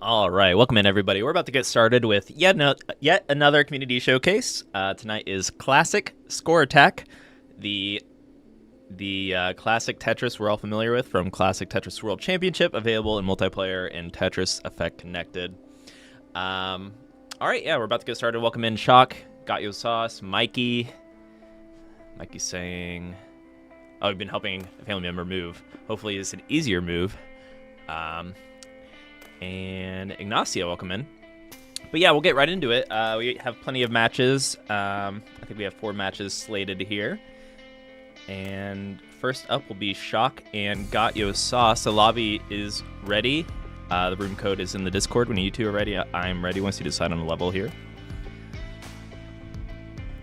All right, welcome in everybody. We're about to get started with yet another community showcase. Tonight is Classic Score Attack, the classic Tetris we're all familiar with from Classic Tetris World Championship, available in multiplayer and Tetris Effect Connected. All right, yeah, we're about to get started. Welcome in Shock, Got Yo Sauce, Mikey. Mikey's saying, oh, we've been helping a family member move. Hopefully it's an easier move. And Agnosia, welcome in. But yeah, we'll get right into it. We have plenty of matches. I think we have 4 matches slated here. And first up will be Shock and Got Yo Sauce. The lobby is ready. The room code is in the Discord when you two are ready. I'm ready once you decide on the level here.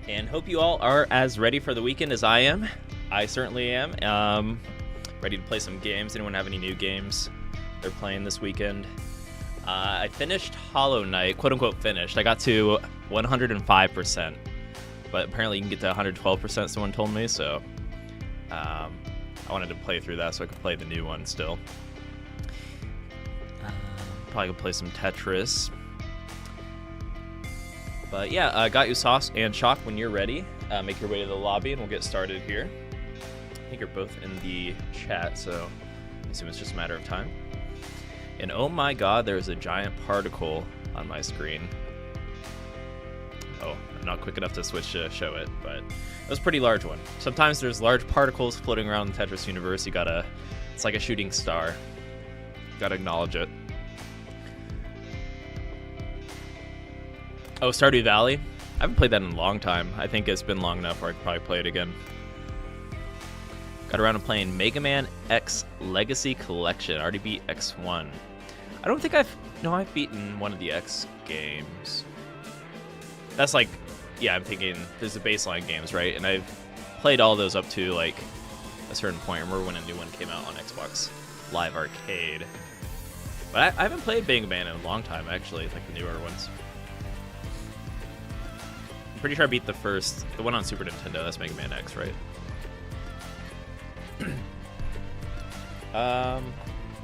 And hope you all are as ready for the weekend as I am. I certainly am. Ready to play some games. Anyone have any new games they're playing this weekend? I finished Hollow Knight, quote-unquote finished. I got to 105%, but apparently you can get to 112%, someone told me, so I wanted to play through that so I could play the new one still. Probably could play some Tetris. But yeah, Got You Sauce and Shock, when you're ready, make your way to the lobby and we'll get started here. I think you're both in the chat, so I assume it's just a matter of time. And oh my god, there's a giant particle on my screen. Oh, I'm not quick enough to switch to show it, but it was a pretty large one. Sometimes there's large particles floating around the Tetris universe. It's like a shooting star. You gotta acknowledge it. Oh, Stardew Valley? I haven't played that in a long time. I think it's been long enough where I could probably play it again. Got around to playing Mega Man X Legacy Collection. Already beat X1. I don't think I've beaten one of the X games. That's like, yeah, I'm thinking there's the baseline games, right? And I've played all those up to like a certain point. I remember when a new one came out on Xbox Live Arcade. But I haven't played Mega Man in a long time, actually, like the newer ones. I'm pretty sure I beat the one on Super Nintendo. That's Mega Man X, right?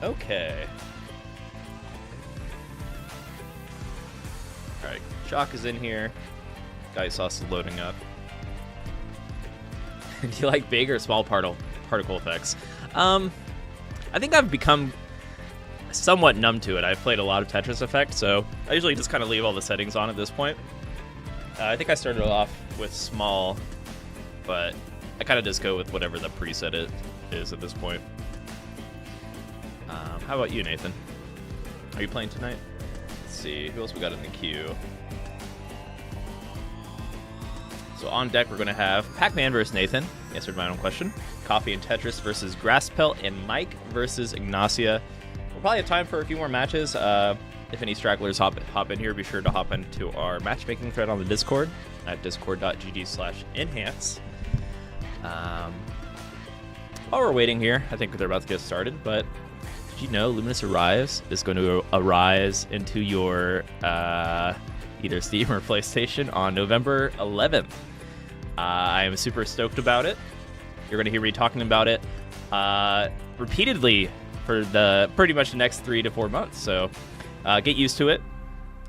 Okay. Alright, Shock is in here. Got Yo Sauce is loading up. Do you like big or small particle effects? I think I've become somewhat numb to it. I've played a lot of Tetris Effect, so I usually just kind of leave all the settings on at this point. I think I started off with small, but I kind of just go with whatever the preset is at this point. How about you, Nathan? Are you playing tonight? Let's see, who else we got in the queue? So on deck, we're going to have Pac-Man versus Nathan. Answered my own question. Coffee and Tetris versus Pelt, and Mike versus Agnosia. We'll probably have time for a few more matches. If any stragglers hop in here, be sure to hop into our matchmaking thread on the Discord at discord.gg/enhance. While we're waiting here, I think they're about to get started, but did you know Luminous Arise is going to arise into your either Steam or PlayStation on November 11th? I am super stoked about it. You're going to hear me talking about it repeatedly for pretty much the next 3 to 4 months, so get used to it.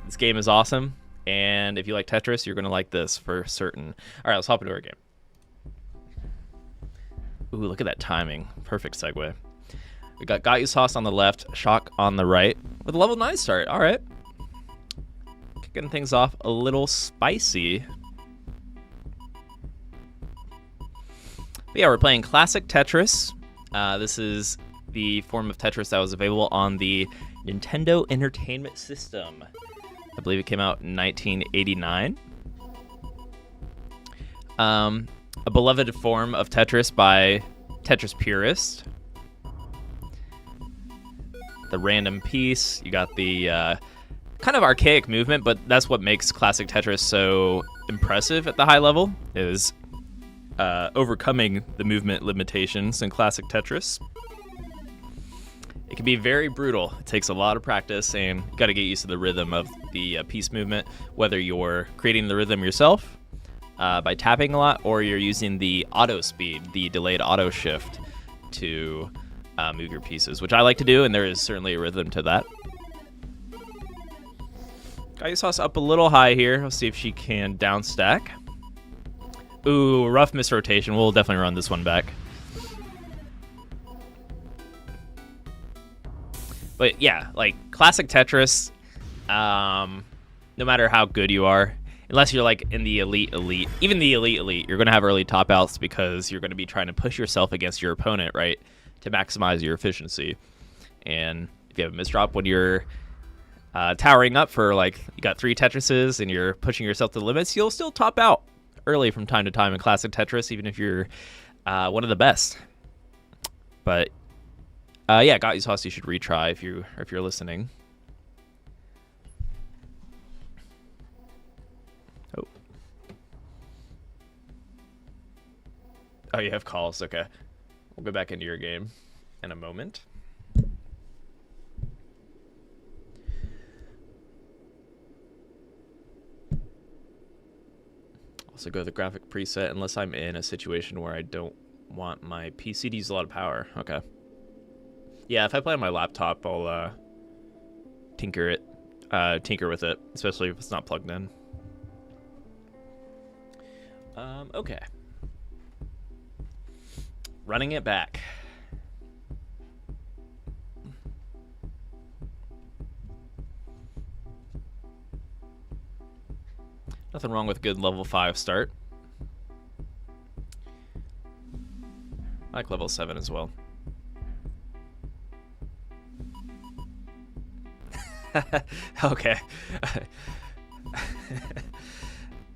This game is awesome, and if you like Tetris, you're going to like this for certain. All right, let's hop into our game. Ooh, look at that timing. Perfect segue. We got You Sauce on the left, Shock on the right, with a level 9 start. All right. Kicking things off a little spicy. But yeah, we're playing Classic Tetris. This is the form of Tetris that was available on the Nintendo Entertainment System. I believe it came out in 1989. A beloved form of Tetris by Tetris purists. The random piece, you got the kind of archaic movement, but that's what makes classic Tetris so impressive at the high level, is overcoming the movement limitations in classic Tetris. It can be very brutal. It takes a lot of practice, and you got to get used to the rhythm of the piece movement, whether you're creating the rhythm yourself by tapping a lot, or you're using the auto speed, the delayed auto shift, to move your pieces, which I like to do, and there is certainly a rhythm to that. Got Sauce up a little high here. Let's see if she can down stack. Ooh, rough misrotation. We'll definitely run this one back. But yeah, like classic Tetris, no matter how good you are, unless you're like in the elite, even the elite, you're going to have early top outs because you're going to be trying to push yourself against your opponent, right, to maximize your efficiency. And if you have a misdrop when you're towering up for like you got 3 Tetrises and you're pushing yourself to the limits, you'll still top out early from time to time in classic Tetris, even if you're one of the best. But yeah, Got You Sauce, you should retry if you're listening. Oh, you have calls. Okay. We'll go back into your game in a moment. Also go to the graphic preset unless I'm in a situation where I don't want my PC to use a lot of power. Okay. Yeah, if I play on my laptop, I'll tinker with it, especially if it's not plugged in. Okay. Running it back. Nothing wrong with a good level 5 start. I like level 7 as well. Okay.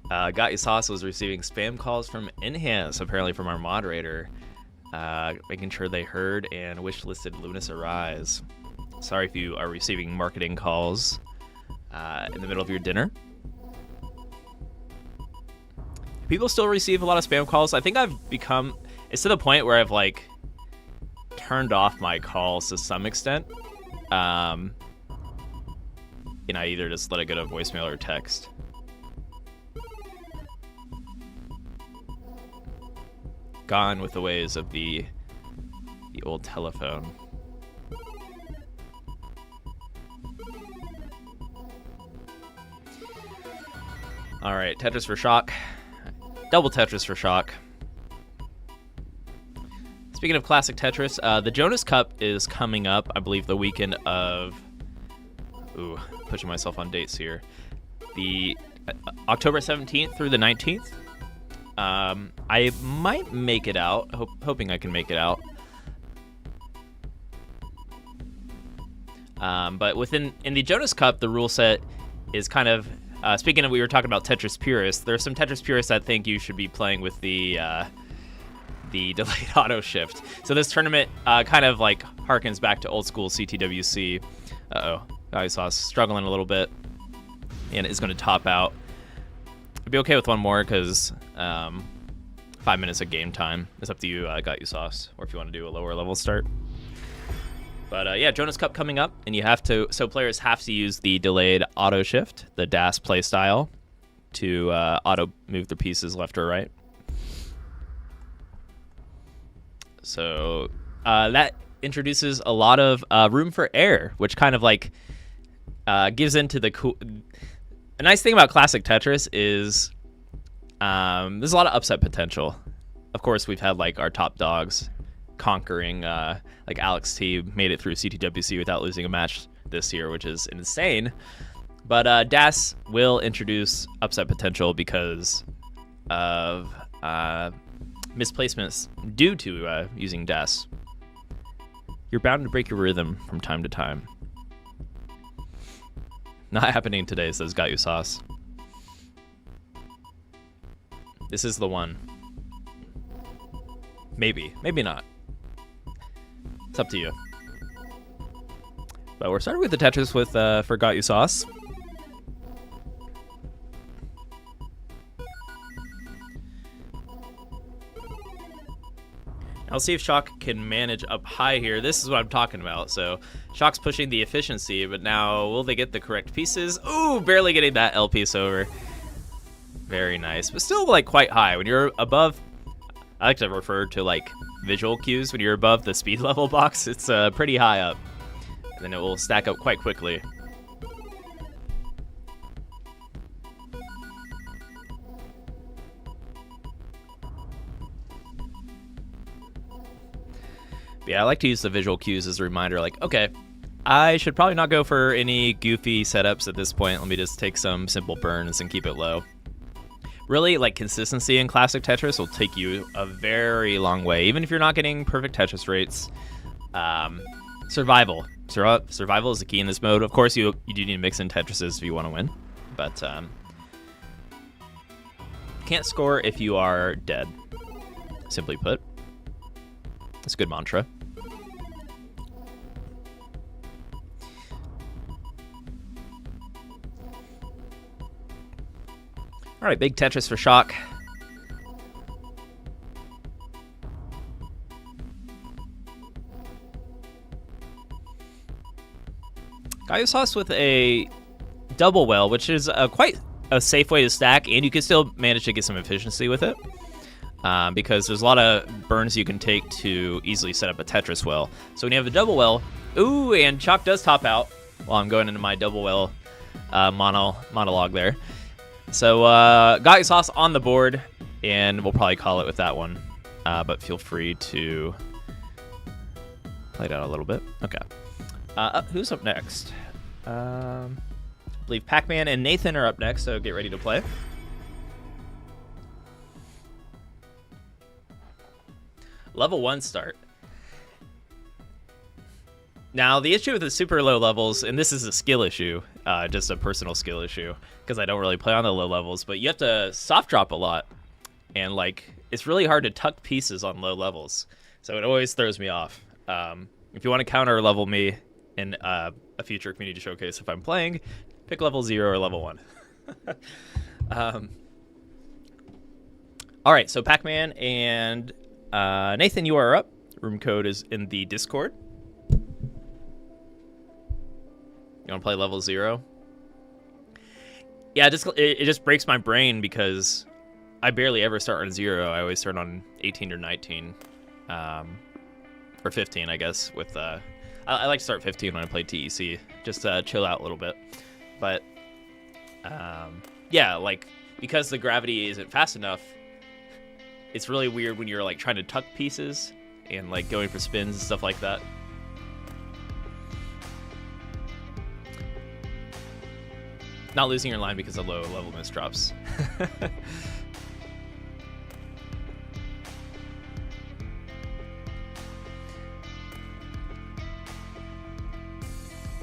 Got You Sauce was receiving spam calls from Enhance, apparently from our moderator, making sure they heard and wish-listed Luminous Arise. Sorry if you are receiving marketing calls in the middle of your dinner. People still receive a lot of spam calls. I think it's to the point where I've like turned off my calls to some extent. I either just let it go to voicemail or text. Gone with the ways of the old telephone. All right, Tetris for shock. Double Tetris for shock. Speaking of classic Tetris, the Jonas Cup is coming up, I believe, the weekend of... Ooh, pushing myself on dates here. The October 17th through the 19th. I might make it out, hoping I can make it out. But in the Jonas Cup, the rule set is kind of... speaking of, we were talking about Tetris purists. There's some Tetris purists that think you should be playing with the delayed auto shift. So this tournament kind of like harkens back to old school CTWC. Uh-oh. I saw struggling a little bit, and it's going to top out. I'd be okay with one more because 5 minutes of game time. It's up to you, Got You Sauce, or if you want to do a lower level start. But yeah, Jonas Cup coming up, and so players have to use the delayed auto shift, the DAS play style, to auto move the pieces left or right. So that introduces a lot of room for error, which kind of like gives into the cool. A nice thing about classic Tetris is there's a lot of upset potential. Of course, we've had like our top dogs conquering, like Alex T made it through CTWC without losing a match this year, which is insane. But DAS will introduce upset potential because of misplacements due to using DAS. You're bound to break your rhythm from time to time. Not happening today, says Got You Sauce. This is the one. Maybe. Maybe not. It's up to you. But we're starting with the Tetris with for Got You Sauce. I'll see if Shock can manage up high here. This is what I'm talking about. So Shock's pushing the efficiency, but now will they get the correct pieces? Ooh, barely getting that L piece over. Very nice, but still like quite high. When you're above, I like to refer to like visual cues. When you're above the speed level box, it's pretty high up. And then it will stack up quite quickly. But yeah, I like to use the visual cues as a reminder, like, okay, I should probably not go for any goofy setups at this point. Let me just take some simple burns and keep it low. Really, like, consistency in classic Tetris will take you a very long way. Even if you're not getting perfect Tetris rates, survival is the key in this mode. Of course, you do need to mix in Tetrises if you want to win, but can't score if you are dead. Simply put, it's a good mantra. All right, big Tetris for Shock. Gaiusauce with a double well, which is quite a safe way to stack, and you can still manage to get some efficiency with it. Because there's a lot of burns you can take to easily set up a Tetris well. So when you have a double well, ooh, and Chalk does top out while I'm going into my double well monologue there. So got your sauce on the board, and we'll probably call it with that one. But feel free to play it out a little bit. Okay. Who's up next? I believe Pac-Man and Nathan are up next, so get ready to play. Level 1 start. Now, the issue with the super low levels, and this is a skill issue, just a personal skill issue, because I don't really play on the low levels, but you have to soft drop a lot, and like it's really hard to tuck pieces on low levels, so it always throws me off. If you want to counter level me in a future community showcase if I'm playing, pick level 0 or level 1. All right, so Pac-Man and Nathan, you are up. Room code is in the Discord. You want to play level 0? Yeah, it just breaks my brain because I barely ever start on 0. I always start on 18 or 19, or 15, I guess. With I like to start 15 when I play TEC, just chill out a little bit. But yeah, like because the gravity isn't fast enough, it's really weird when you're like trying to tuck pieces and like going for spins and stuff like that. Not losing your line because of low level misdrops.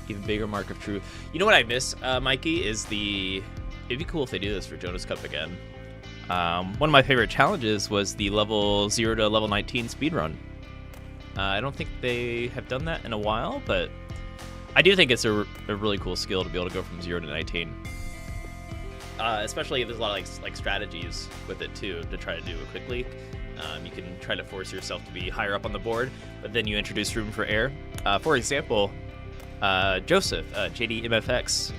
Even bigger mark of true. You know what I miss, Mikey, is it'd be cool if they do this for Jonas Cup again. One of my favorite challenges was the level 0 to level 19 speedrun. I don't think they have done that in a while, but I do think it's a really cool skill to be able to go from 0 to 19. Especially if there's a lot of like strategies with it too to try to do it quickly. You can try to force yourself to be higher up on the board, but then you introduce room for error. For example, Joseph, JDMFX,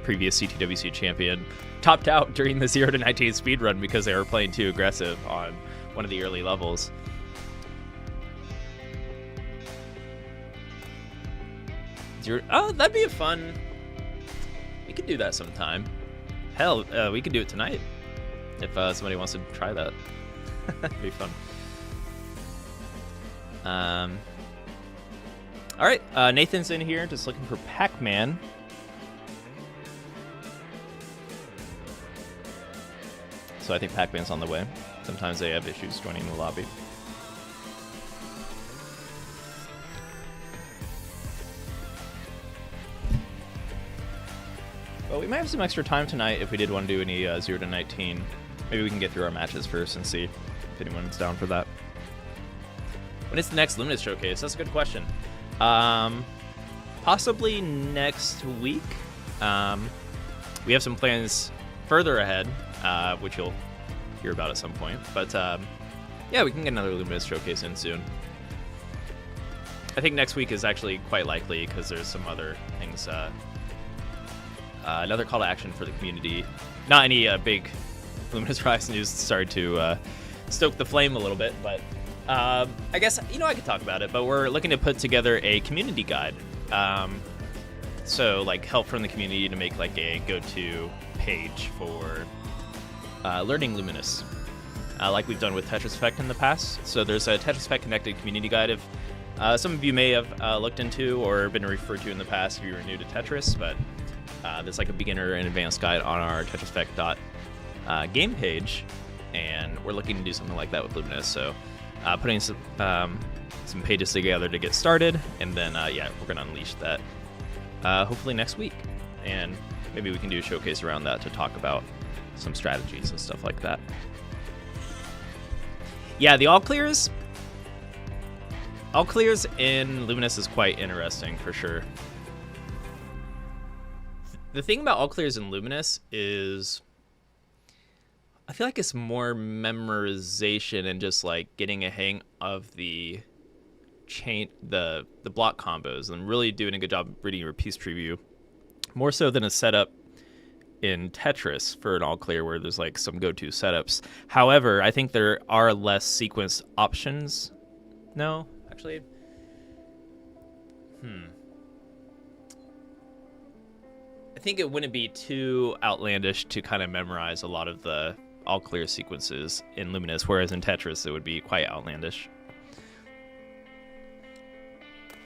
previous CTWC champion, topped out during the 0 to 19 speedrun because they were playing too aggressive on one of the early levels. Oh, that'd be a fun. We could do that sometime. Hell, we could do it tonight if somebody wants to try that. That'd be fun. All right, Nathan's in here just looking for Pac-Man. So I think Pac-Man's on the way. Sometimes they have issues joining the lobby. Well, we might have some extra time tonight if we did want to do any 0 to 19. Maybe we can get through our matches first and see if anyone's down for that. When is the next Luminous Showcase? That's a good question. Possibly next week. We have some plans further ahead, which you'll hear about at some point. But yeah, we can get another Luminous Showcase in soon. I think next week is actually quite likely because there's some other things. Another call to action for the community. Not any big Luminous Rise news started to stoke the flame a little bit, but I guess, I could talk about it, but we're looking to put together a community guide. So, like, help from the community to make, like, a go-to page for learning Luminous, like we've done with Tetris Effect in the past. So there's a Tetris Effect connected community guide. If some of you may have looked into or been referred to in the past if you were new to Tetris, but there's like a beginner and advanced guide on our TetrisFect.game page, and we're looking to do something like that with Luminous. So putting some pages together to get started, and then yeah, we're gonna unleash that hopefully next week, and maybe we can do a showcase around that to talk about some strategies and stuff like that. Yeah, the all clears in Luminous is quite interesting for sure. The thing about all clears in Luminous is I feel like it's more memorization and just like getting a hang of the block combos and really doing a good job reading your piece preview, more so than a setup in Tetris for an all clear where there's like some go-to setups. However, I think there are less sequence options. No, actually, I think it wouldn't be too outlandish to kind of memorize a lot of the all clear sequences in Luminous, whereas in Tetris it would be quite outlandish.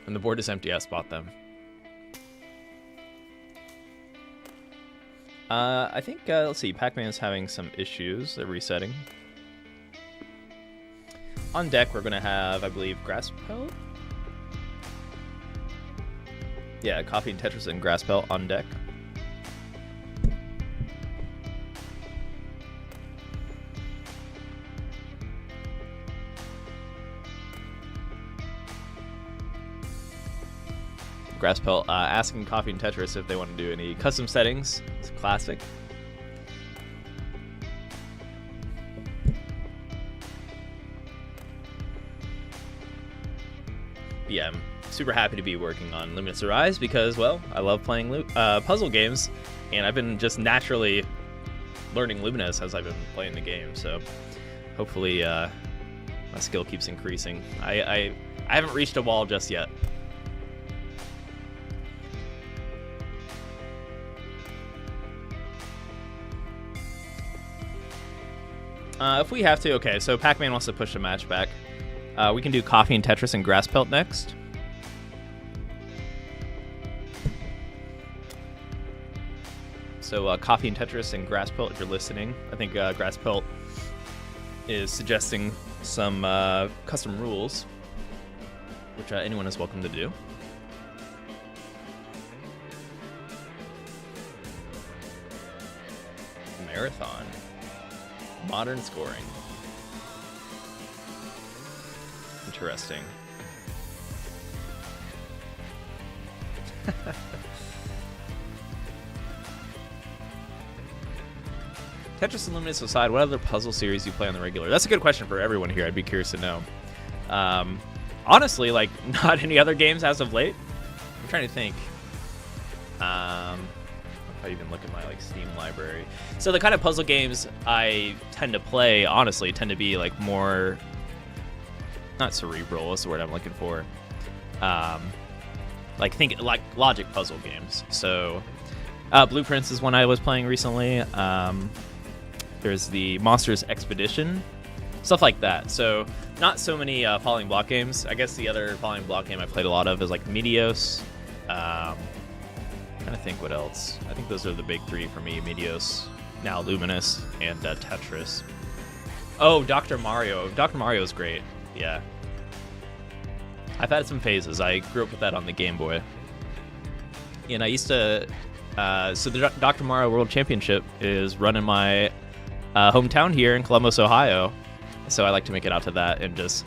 And the board is empty. I spot them. I think, let's see, Pac-Man is having some issues. They're resetting. On deck, we're going to have, I believe, Grass Pelt? Yeah, Coffee and Tetris and Grass Pelt on deck. Grass Pelt asking Coffee and Tetris if they want to do any custom settings. It's classic. Yeah, I'm super happy to be working on Luminous Arise because, well, I love playing puzzle games, and I've been just naturally learning Luminous as I've been playing the game. So hopefully my skill keeps increasing. I haven't reached a wall just yet. If we have to, okay, so Pac-Man wants to push the match back. We can do Coffee and Tetris and Grass Pelt next. So Coffee and Tetris and Grass Pelt, if you're listening. I think Grass Pelt is suggesting some custom rules, which anyone is welcome to do. Marathon. Modern scoring. Interesting. Tetris and Luminous aside, what other puzzle series do you play on the regular? That's a good question for everyone here. I'd be curious to know. Honestly, like, not any other games as of late. I'm trying to think. If I even look at my like Steam library. So the kind of puzzle games I tend to play, honestly, tend to be like more, not cerebral, what's the word I'm looking for? Like logic puzzle games. So Blueprints is one I was playing recently. There's the Monsters Expedition, stuff like that. So not so many falling block games. I guess the other falling block game I played a lot of is like Medios. Trying to think what else. I think those are the big three for me: Medios, now Luminous, and Tetris. Oh, Dr. Mario. Dr. Mario is great. Yeah. I've had some phases. I grew up with that on the Game Boy. And I used to... so the Dr. Mario World Championship is run in my hometown here in Columbus, Ohio. So I like to make it out to that and just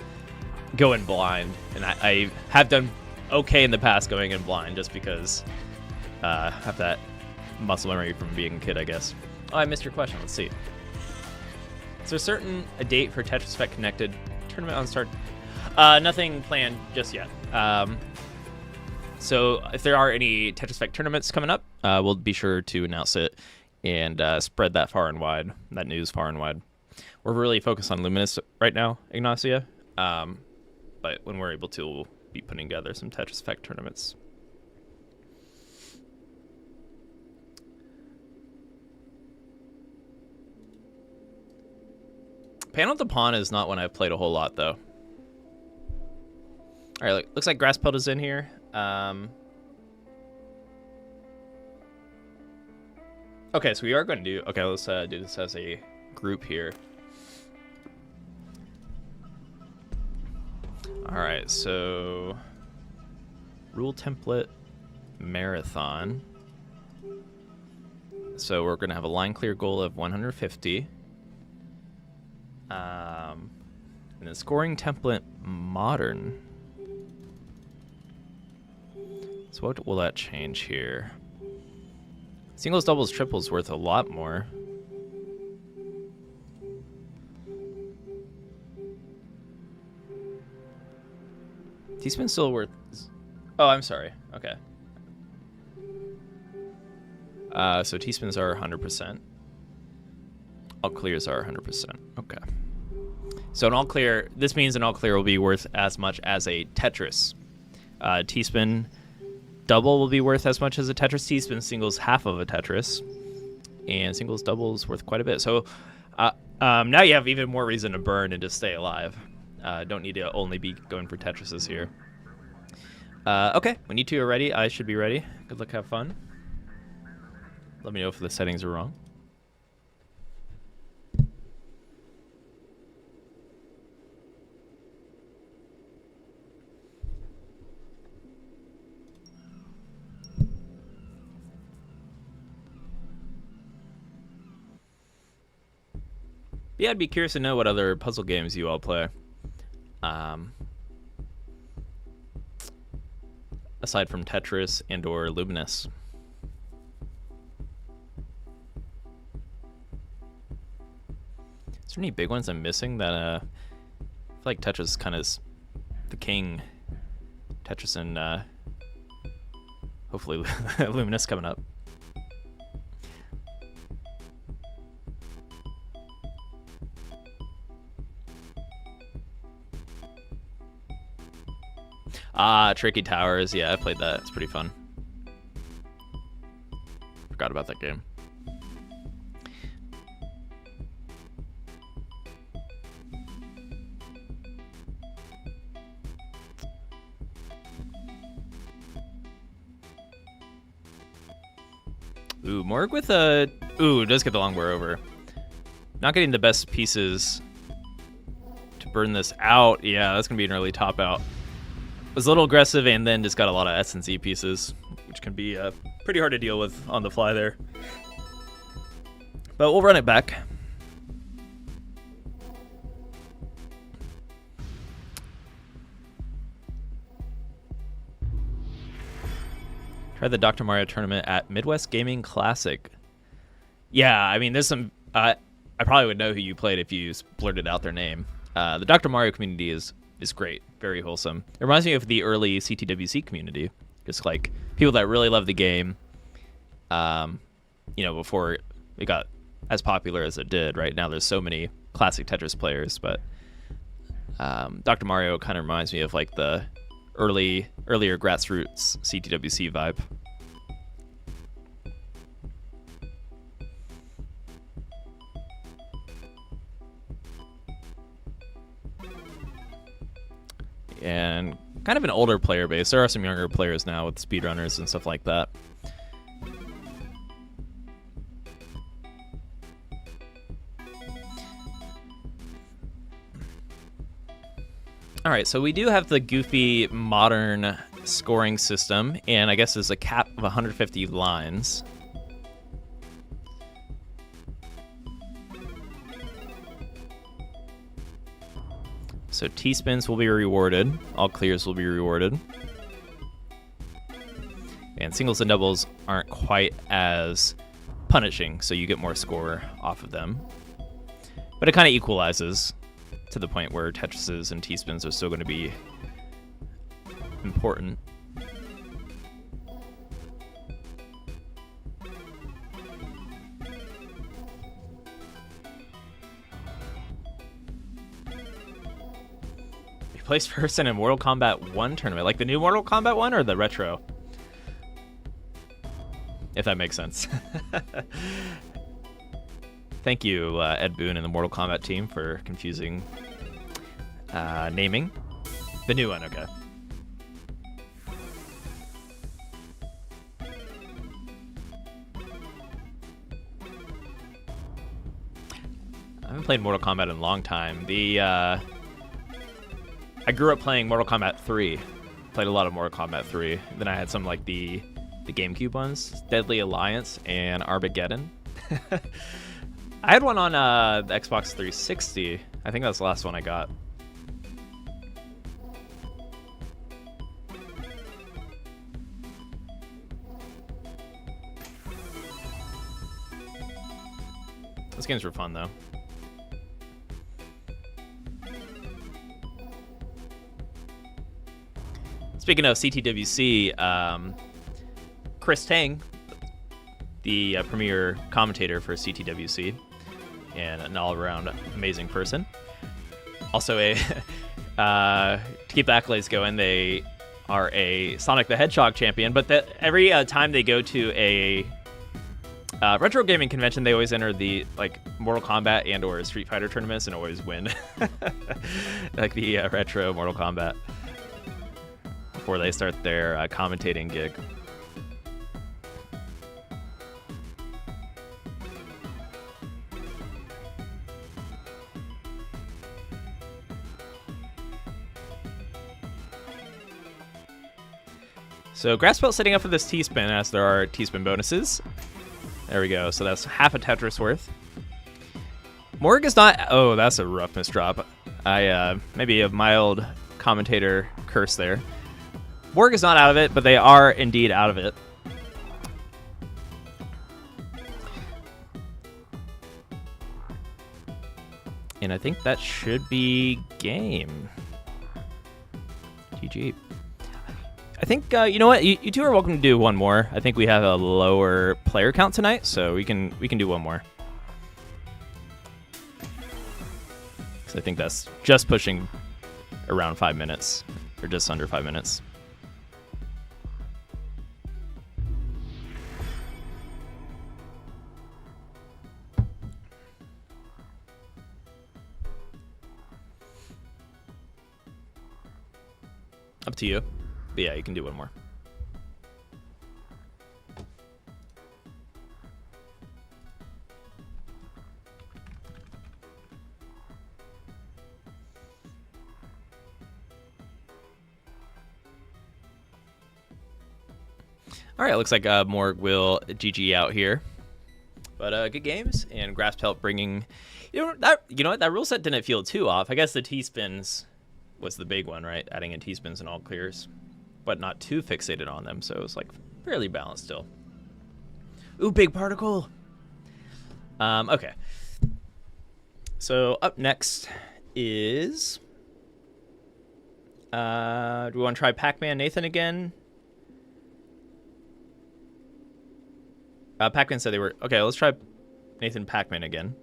go in blind. And I have done okay in the past going in blind just because I have that muscle memory from being a kid, I guess. Oh, I missed your question. Let's see. Is there a date for Tetris Effect Connected tournament on start? Nothing planned just yet. So if there are any Tetris Effect tournaments coming up, we'll be sure to announce it and spread that far and wide, that news far and wide. We're really focused on Luminous right now, Agnosia. But when we're able to, we'll be putting together some Tetris Effect tournaments. Panel to Pawn is not one I've played a whole lot, though. All right, looks like grass pelt is in here. Okay, so we are going to do... Okay, let's do this as a group here. All right, so... Rule template marathon. So we're going to have a line clear goal of 150. And then scoring template modern. So what will that change here? Singles, doubles, triples worth a lot more. T-spin's still worth... Oh, I'm sorry. Okay. So T-spins are 100%. All clears are 100%. Okay. So an all clear... This means an all clear will be worth as much as a Tetris. T-spin... Double will be worth as much as a Tetris. T-spin singles half of a Tetris, and singles doubles worth quite a bit. So now you have even more reason to burn and to stay alive. Don't need to only be going for Tetrises here. Okay, when you two are ready, I should be ready. Good luck, have fun. Let me know if the settings are wrong. Yeah, I'd be curious to know what other puzzle games you all play. Aside from Tetris and or Luminous. Is there any big ones I'm missing that I feel like Tetris kind of is the king. Tetris and hopefully Luminous coming up. Tricky Towers. Yeah, I played that. It's pretty fun. Forgot about that game. Ooh, Morg with a... Ooh, does get the longbow over. Not getting the best pieces to burn this out. Yeah, that's going to be an early top out. Was a little aggressive and then just got a lot of S&Z pieces, which can be pretty hard to deal with on the fly there. But we'll run it back. Try the Dr. Mario tournament at Midwest Gaming Classic. Yeah, I mean, there's some... I probably would know who you played if you blurted out their name. The Dr. Mario community is great. Very wholesome. It reminds me of the early CTWC community. Just like people that really love the game, you know, before it got as popular as it did. Right now there's so many classic Tetris players, but Dr. Mario kind of reminds me of like the earlier grassroots CTWC vibe. And kind of an older player base. There are some younger players now with speedrunners and stuff like that. All right, so we do have the goofy modern scoring system, and I guess there's a cap of 150 lines. So T-spins will be rewarded. All clears will be rewarded. And singles and doubles aren't quite as punishing, so you get more score off of them. But it kind of equalizes to the point where Tetrises and T-spins are still going to be important. Placed first in a Mortal Kombat 1 tournament. Like the new Mortal Kombat 1 or the retro? If that makes sense. Thank you, Ed Boon and the Mortal Kombat team for confusing naming. The new one, okay. haven't played Mortal Kombat in a long time. I grew up playing Mortal Kombat 3. Played a lot of Mortal Kombat 3. Then I had some like the GameCube ones, Deadly Alliance and Armageddon. I had one on the Xbox 360. I think that's the last one I got. Those games were fun, though. Speaking of CTWC, Chris Tang, the premier commentator for CTWC, and an all-around amazing person. Also, to keep the accolades going, they are a Sonic the Hedgehog champion. But every time they go to a retro gaming convention, they always enter the Mortal Kombat and or Street Fighter tournaments and always win. Like the retro Mortal Kombat before they start their commentating gig. So Grass Pelt setting up for this T-spin, as there are T-spin bonuses. There we go. So that's half a Tetris worth. Morg is not... Oh, that's a rough misdrop. Maybe a mild commentator curse there. Morg is not out of it, but they are indeed out of it. And I think that should be game. GG. I think, you know what? You two are welcome to do one more. I think we have a lower player count tonight, so we can do one more. So I think that's just pushing around 5 minutes, or just under 5 minutes. Up to you. But yeah, you can do one more. All right, looks like Morg will GG out here. But good games, and Grass Pelt bringing... You know what? That rule set didn't feel too off. I guess the T-spins was the big one, right? Adding in T-spins and all clears. But not too fixated on them, so it was like fairly balanced still. Ooh, big particle. Okay. So up next is do we want to try Pac-Man Nathan again? Pac-Man said they were okay. Let's try Nathan Pac-Man again.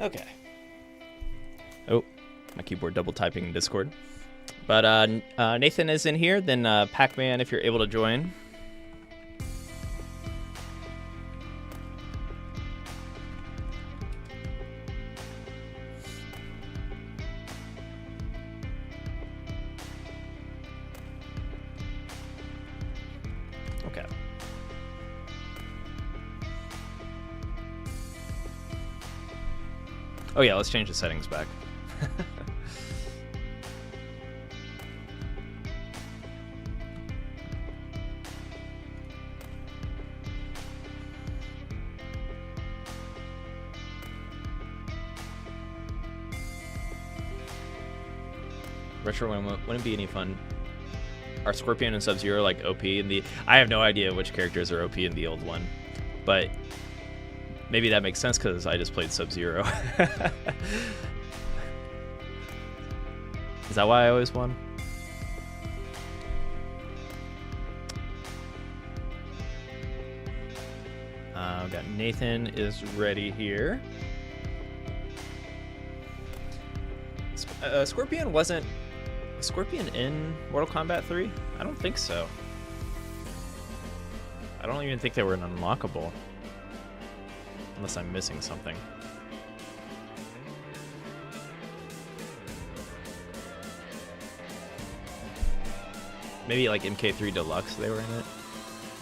Okay. Oh, my keyboard double typing in Discord. But Nathan is in here, then Pac-Man, if you're able to join. Okay. Oh yeah, let's change the settings back. Retro wouldn't be any fun. Are Scorpion and Sub-Zero like OP in the... I have no idea which characters are OP in the old one, but maybe that makes sense because I just played Sub-Zero. Is that why I always won? I've got Nathan is ready here. Scorpion wasn't... Was Scorpion in Mortal Kombat 3? I don't think so. I don't even think they were an unlockable. Unless I'm missing something. Maybe like MK3 Deluxe they were in it.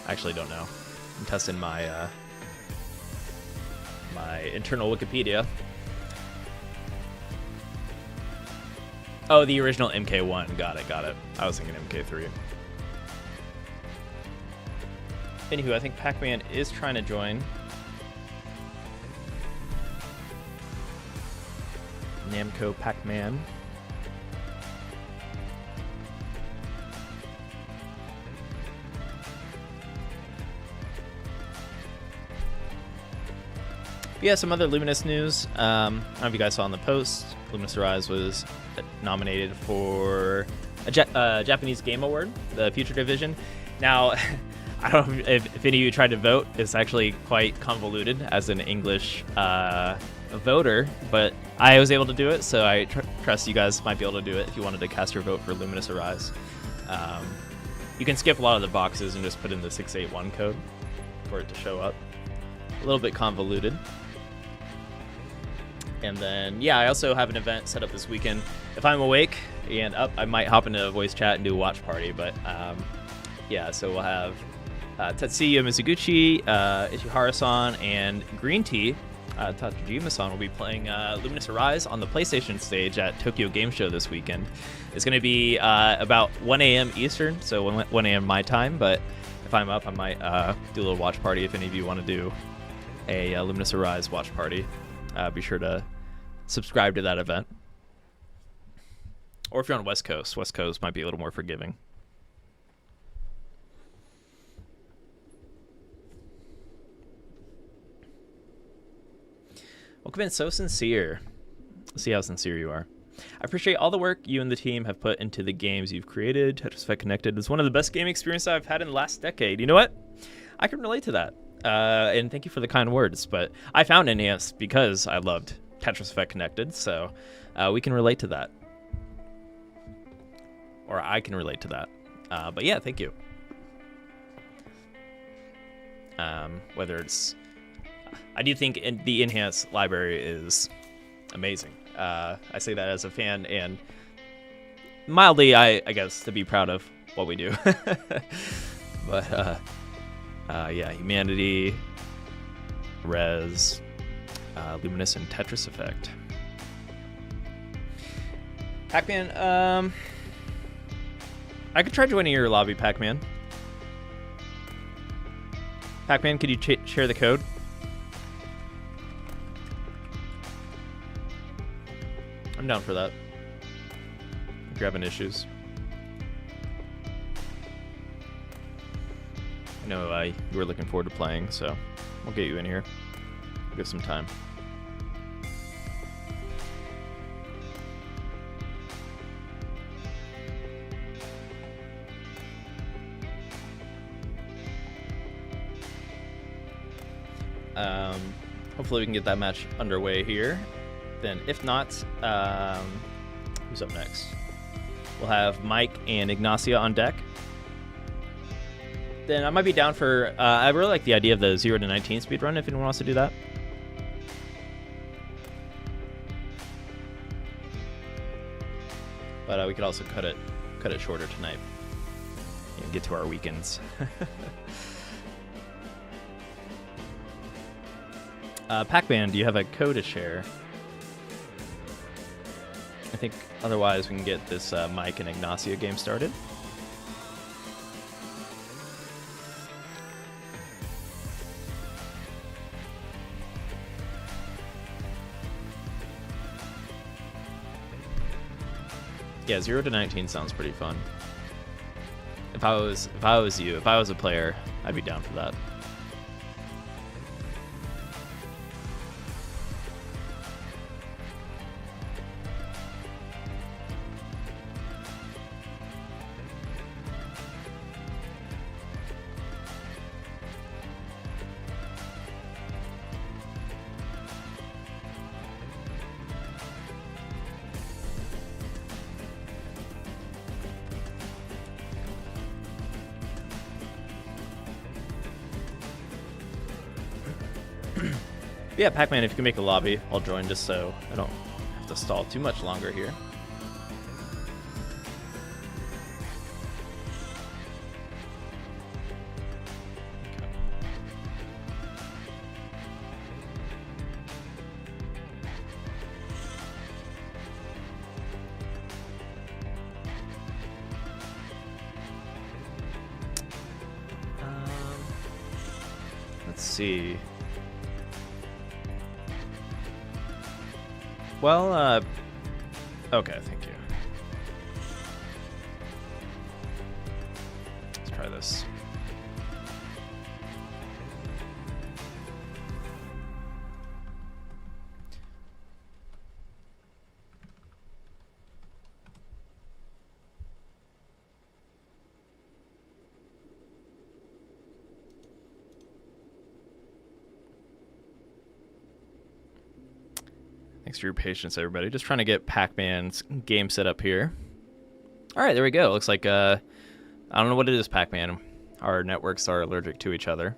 I actually don't know. I'm testing my my internal Wikipedia. Oh, the original MK1. Got it. I was thinking MK3. Anywho, I think Pac-Man is trying to join. Namco Pac-Man. Yeah, some other Luminous news. I don't know if you guys saw in the post. Luminous Arise was nominated for a Japanese Game Award, the Future Division. Now, I don't know if any of you tried to vote. It's actually quite convoluted as an English voter, but I was able to do it, so I trust you guys might be able to do it if you wanted to cast your vote for Luminous Arise. You can skip a lot of the boxes and just put in the 681 code for it to show up. A little bit convoluted. And then, yeah, I also have an event set up this weekend. If I'm awake and up, I might hop into a voice chat and do a watch party. But, yeah, so we'll have Tetsuya Mizuguchi, Ishihara-san, and Green Tea, Tatsujima-san, will be playing Luminous Arise on the PlayStation stage at Tokyo Game Show this weekend. It's going to be about 1 a.m. Eastern, so 1 a.m. my time. But if I'm up, I might do a little watch party if any of you want to do a Luminous Arise watch party. Be sure to subscribe to that event. Or if you're on West Coast might be a little more forgiving. Welcome in, so sincere. Let's see how sincere you are. I appreciate all the work you and the team have put into the games you've created. Tetris Effect Connected is one of the best gaming experiences I've had in the last decade. You know what? I can relate to that. And thank you for the kind words, but I found NES because I loved Tetris Effect Connected, so we can relate to that. Or I can relate to that. But yeah, thank you. Whether it's... I do think the Enhanced library is amazing. I say that as a fan, and mildly, I guess, to be proud of what we do. But... yeah, Humanity, Res, Luminous, and Tetris Effect. Pac-Man, I could try joining your lobby, Pac-Man. Pac-Man, could you share the code? I'm down for that. If you're having issues. I know you were looking forward to playing, so we'll get you in here. Give some time. Hopefully we can get that match underway here. Then if not, who's up next? We'll have Mike and Agnosia on deck. Then I might be down for... I really like the idea of the 0 to 19 speedrun, if anyone wants to do that. But we could also cut it shorter tonight and get to our weekends. Pac-Man, do you have a code to share? I think otherwise we can get this Mike and Agnosia game started. Yeah, 0 to 19 sounds pretty fun. If I was you, if I was a player, I'd be down for that. Yeah, Pac-Man, if you can make a lobby, I'll join just so I don't have to stall too much longer here. Let's see. Well, okay, thank you. Let's try this. Thanks for your patience, everybody. Just trying to get Pac-Man's game set up here. All right, there we go. Looks like, I don't know what it is, Pac-Man. Our networks are allergic to each other.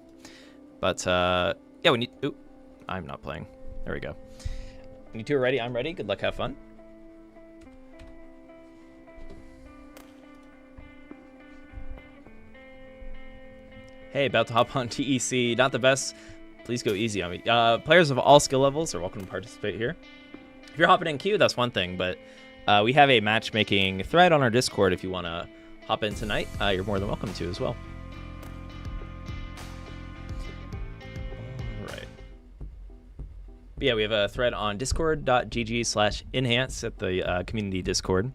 But, yeah, we need... Ooh, I'm not playing. There we go. You two are ready. I'm ready. Good luck. Have fun. Hey, about to hop on TEC. Not the best. Please go easy on me. Players of all skill levels are welcome to participate here. If you're hopping in queue, that's one thing, but we have a matchmaking thread on our Discord. If you want to hop in tonight, you're more than welcome to as well. All right. But yeah, we have a thread on discord.gg/enhance at the community Discord.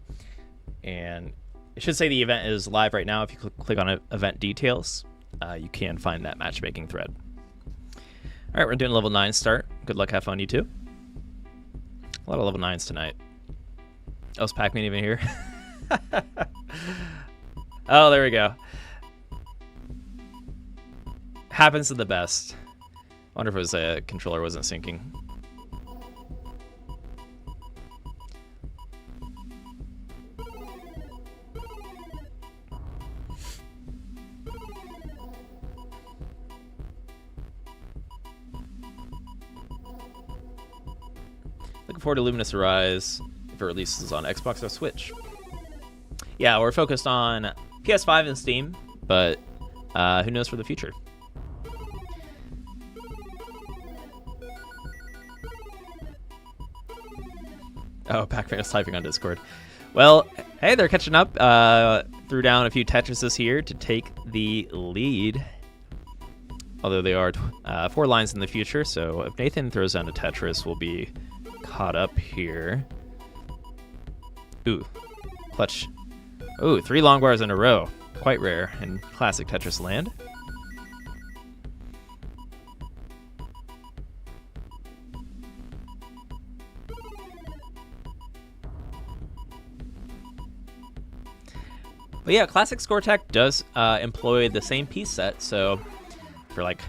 And it should say the event is live right now. If you click on event details, you can find that matchmaking thread. All right, we're doing level 9 start. Good luck, have fun, you two. A lot of level 9s tonight. Oh, is Pac-Man even here? Oh, there we go. Happens to the best. I wonder if it was a controller wasn't syncing. Looking forward to Luminous Arise if it releases on Xbox or Switch. Yeah, we're focused on PS5 and Steam, but who knows for the future. Oh, Pac-Man is typing on Discord. Well, hey, they're catching up. Threw down a few Tetrises here to take the lead. Although they are 4 lines in the future, so if Nathan throws down a Tetris, we'll be caught up here. Ooh, clutch. Ooh, 3 long bars in a row. Quite rare in classic Tetris land. But yeah, classic score tech does employ the same piece set, so for like,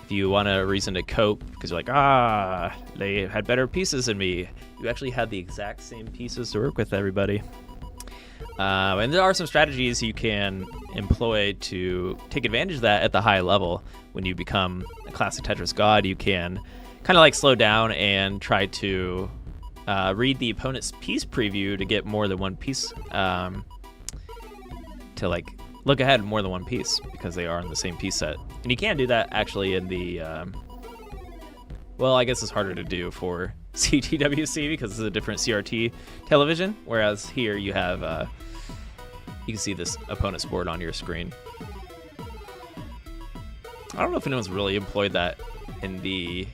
if you want a reason to cope, because you're like, they had better pieces than me, you actually had the exact same pieces to work with, everybody. And there are some strategies you can employ to take advantage of that at the high level. When you become a classic Tetris god, you can kind of like slow down and try to read the opponent's piece preview to get more than one piece, to like look ahead more than one piece, because they are in the same piece set. And you can do that actually in the, well, I guess it's harder to do for CTWC because it's a different CRT television, whereas here you have, you can see this opponent's board on your screen. I don't know if anyone's really employed that in the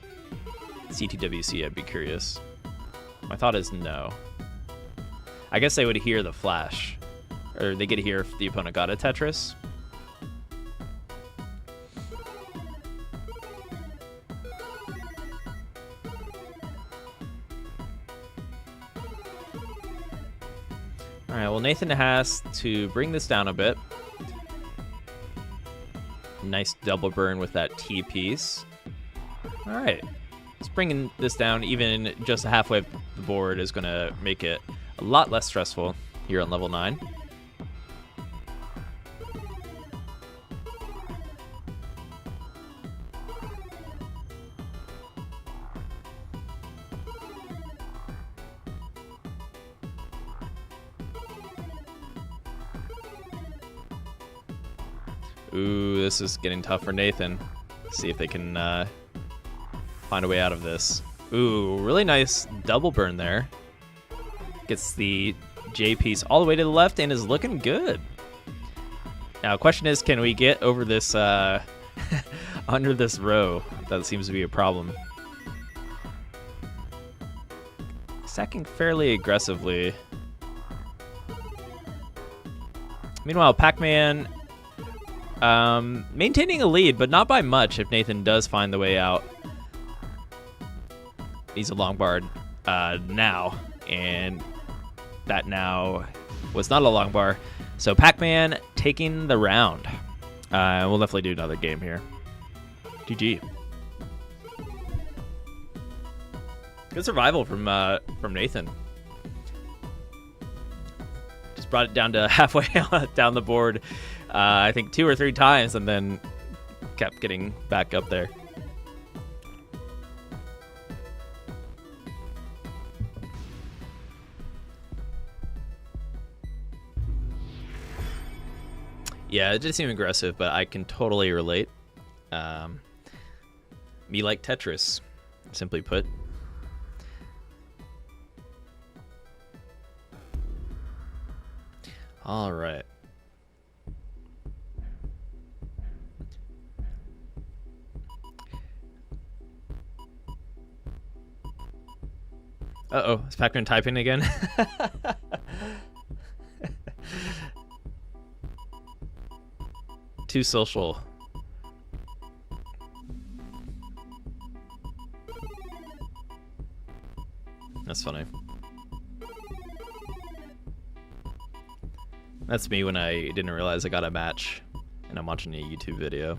CTWC, I'd be curious. My thought is no. I guess they would hear the flash, or they get to hear if the opponent got a Tetris. All right, well, Nathan has to bring this down a bit. Nice double burn with that T piece. All right, let's bring this down. Even just halfway up the board is going to make it a lot less stressful here on level 9. Ooh, this is getting tough for Nathan. See if they can find a way out of this. Ooh, really nice double burn there. Gets the J piece all the way to the left and is looking good. Now, question is, can we get over this under this row? That seems to be a problem. Stacking fairly aggressively. Meanwhile, Pac-Man maintaining a lead, but not by much if Nathan does find the way out. He's a long bar now, and that now was not a long bar. So Pac-Man taking the round. We'll definitely do another game here. GG. Good survival from Nathan. Just brought it down to halfway down the board, I think 2 or 3 times, and then kept getting back up there. Yeah, it did seem aggressive, but I can totally relate. Me like Tetris, simply put. All right. Uh-oh, is Pac-Man typing again? Too social. That's funny. That's me when I didn't realize I got a match and I'm watching a YouTube video.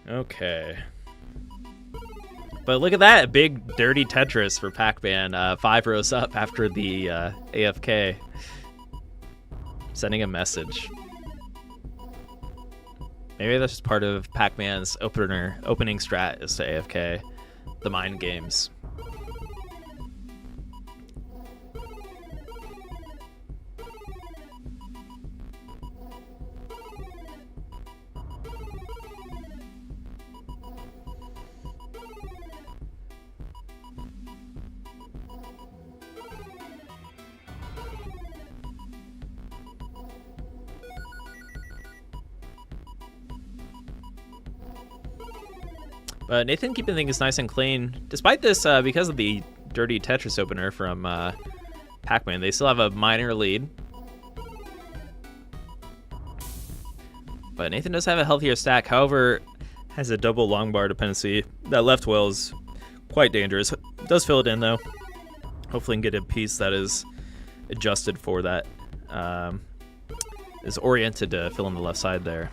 Okay. But look at that, a big dirty Tetris for Pac-Man, 5 rows up after the AFK. Sending a message. Maybe that's just part of Pac-Man's opening strat is to AFK, the mind games. But Nathan keeping things nice and clean. Despite this, because of the dirty Tetris opener from Pac-Man, they still have a minor lead. But Nathan does have a healthier stack, however, has a double long bar dependency. That left well is quite dangerous. Does fill it in, though. Hopefully can get a piece that is adjusted for that. Is oriented to fill in the left side there.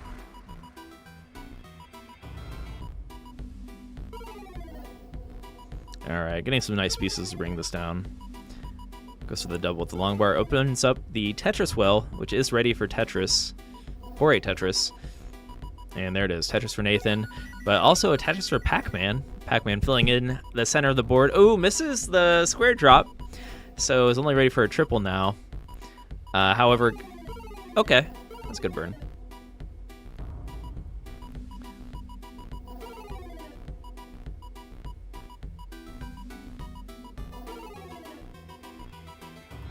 Alright, getting some nice pieces to bring this down. Goes for the double with the long bar. Opens up the Tetris well, which is ready for Tetris. For a Tetris. And there it is, Tetris for Nathan. But also a Tetris for Pac-Man. Pac-Man filling in the center of the board. Oh, misses the square drop. So is only ready for a triple now. However, okay, that's a good burn.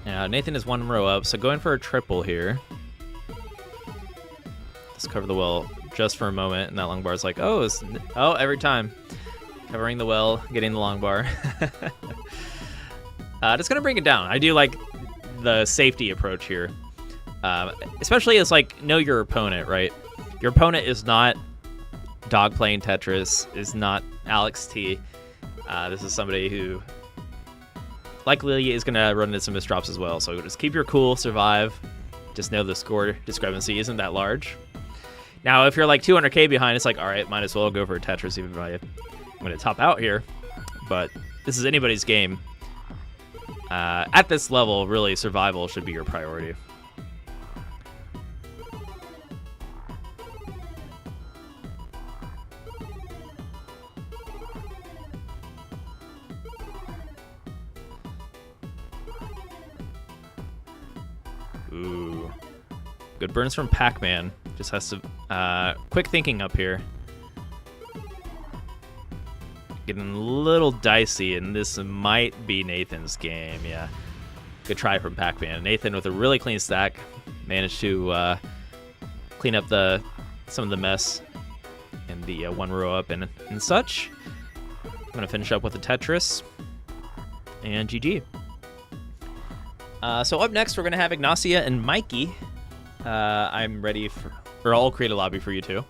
Now Nathan is 1 row up, so going for a triple here. Let's cover the well just for a moment, and that long bar is like, oh, every time. Covering the well, getting the long bar. Just gonna bring it down. I do like the safety approach here. Especially as like, know your opponent, right? Your opponent is not dog playing Tetris, is not Alex T. This is somebody who likely is going to run into some misdrops as well. So just keep your cool, survive. Just know the score discrepancy isn't that large. Now, if you're like 200k behind, it's like, all right, might as well go for a Tetris even if I'm going to top out here. But this is anybody's game. At this level, really, survival should be your priority. Ooh. Good burns from Pac-Man. Just has to quick thinking up here. Getting a little dicey, and this might be Nathan's game. Yeah, good try from Pac-Man. Nathan with a really clean stack managed to clean up some of the mess in the one row up and such. I'm gonna finish up with a Tetris and GG. So up next we're gonna have Agnosia and Mikey. I'm ready or I'll create a lobby for you too.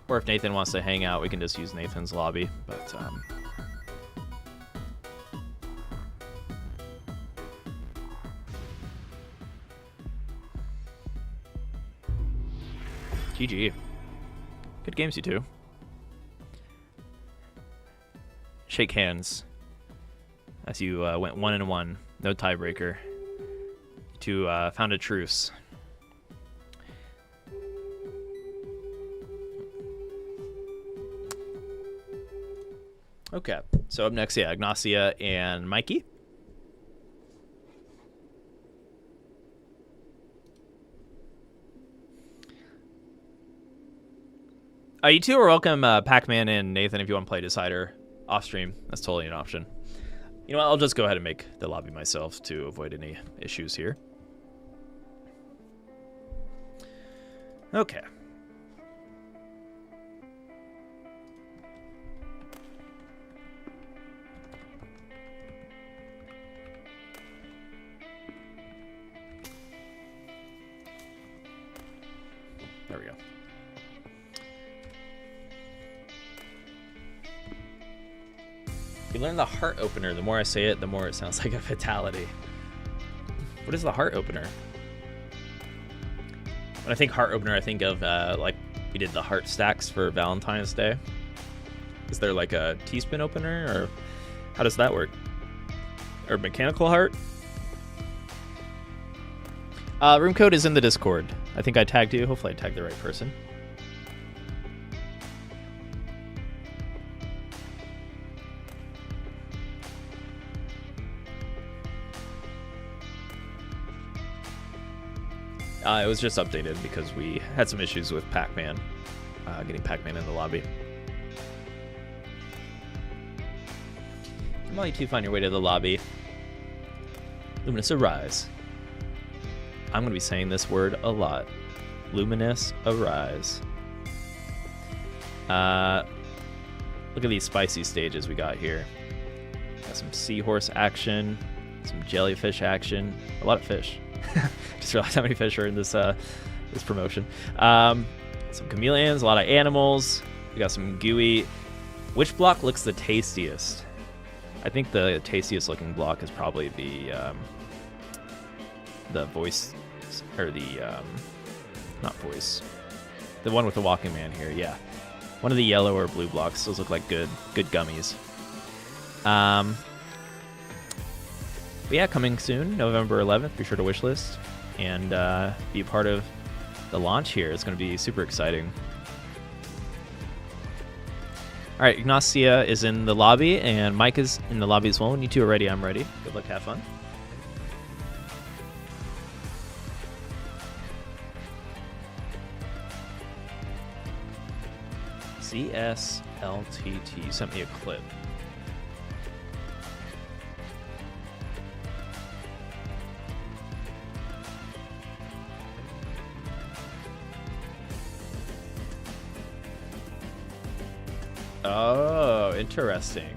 Or if Nathan wants to hang out, we can just use Nathan's lobby. But GG. Good games, you two. Shake hands as you went 1-1. No tiebreaker. You two found a truce. Okay, so up next, yeah, Agnosia and Mikey. You two are welcome, Pac-Man and Nathan, if you want to play Decider off stream. That's totally an option. You know what, I'll just go ahead and make the lobby myself to avoid any issues here. Okay. There we go. You learn the heart opener. The more I say it, the more it sounds like a fatality. What is the heart opener? When I think heart opener, I think of like we did the heart stacks for Valentine's Day. Is there like a teaspoon opener, or how does that work? Or mechanical heart? Room code is in the Discord. I think I tagged you. Hopefully I tagged the right person. It was just updated because we had some issues with Pac-Man, getting Pac-Man in the lobby. While you two find your way to the lobby, Luminous Arise. I'm going to be saying this word a lot. Luminous Arise. Look at these spicy stages we got here. Got some seahorse action, some jellyfish action, a lot of fish. Just realized how many fish are in this this promotion. Some chameleons, a lot of animals. We got some gooey. Which block looks the tastiest? I think the tastiest looking block is probably the voice, or the not voice, the one with the walking man here. Yeah, one of the yellow or blue blocks. Those look like good gummies. But yeah, coming soon, November 11th. Be sure to wishlist and be a part of the launch here. It's going to be super exciting. All right, Agnosia is in the lobby, and Mike is in the lobby as well. When you two are ready, I'm ready. Good luck, have fun. CSLTT. You sent me a clip. Oh, interesting.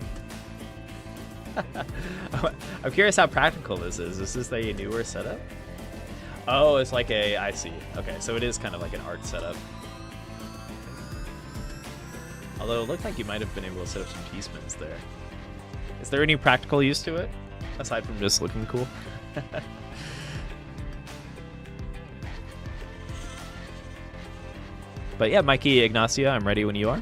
I'm curious how practical this is. Is this a newer setup? Oh, it's like a, I see. Okay, so it is kind of like an art setup. Although it looked like you might have been able to set up some teaspoons there. Is there any practical use to it, aside from just looking cool? But yeah, Mikey, Agnosia, I'm ready when you are.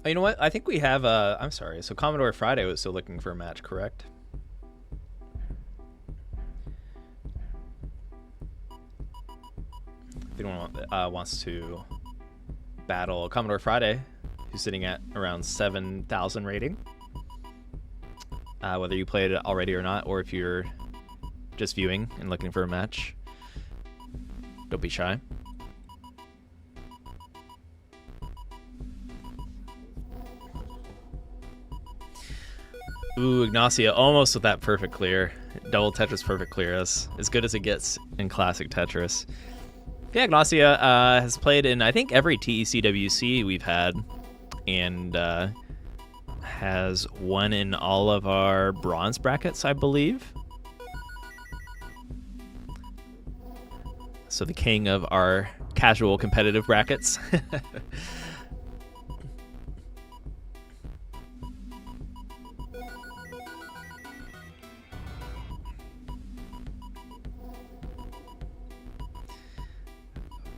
Oh, you know what? I think we have. I'm sorry. So Commodore Friday was still looking for a match, correct? If anyone wants to battle Commodore Friday, who's sitting at around 7,000 rating, whether you played it already or not, or if you're just viewing and looking for a match, don't be shy. Ooh, Agnosia almost with that perfect clear. Double Tetris perfect clear. That's as good as it gets in classic Tetris. Yeah, Agnosia has played in, I think, every TECWC we've had, and has won in all of our bronze brackets, I believe. So the king of our casual competitive brackets.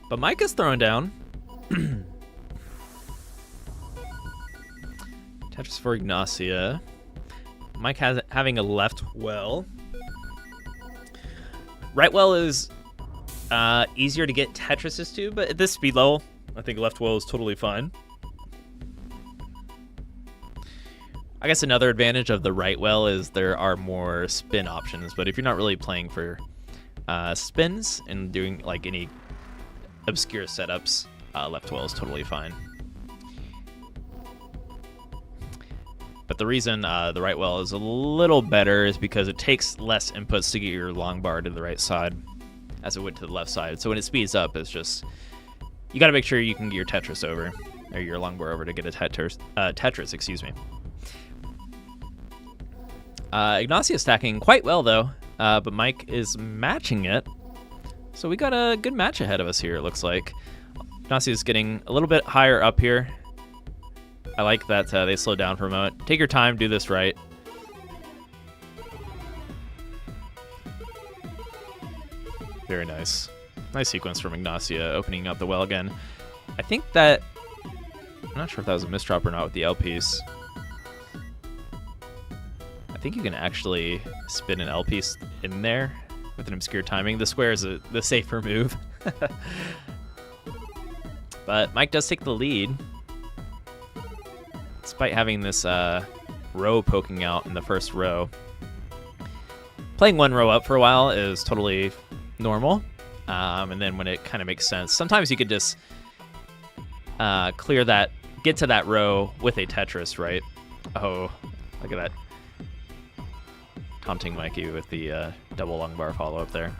But Mike is throwing down. Tetris for Agnosia. Mike has having a left well. Right well is easier to get Tetrises to, but at this speed level, I think left well is totally fine. I guess another advantage of the right well is there are more spin options, but if you're not really playing for spins and doing like any obscure setups, left well is totally fine. But the reason the right well is a little better is because it takes less inputs to get your long bar to the right side as it would to the left side. So when it speeds up, it's just, you got to make sure you can get your Tetris over, or your long bar over to get a Tetris, excuse me. Agnosia is stacking quite well though, but Mike is matching it. So we got a good match ahead of us here, it looks like. Agnosia is getting a little bit higher up here. I like that they slowed down for a moment. Take your time, do this right. Very nice. Nice sequence from Agnosia, opening up the well again. I think that, I'm not sure if that was a misdrop or not with the L piece. I think you can actually spin an L piece in there with an obscure timing. The square is the safer move. But Mike does take the lead, despite having this row poking out in the first row. Playing one row up for a while is totally normal, and then when it kind of makes sense, sometimes you could just clear that, get to that row with a Tetris, right? Oh, look at that. Taunting Mikey with the double long bar follow-up there.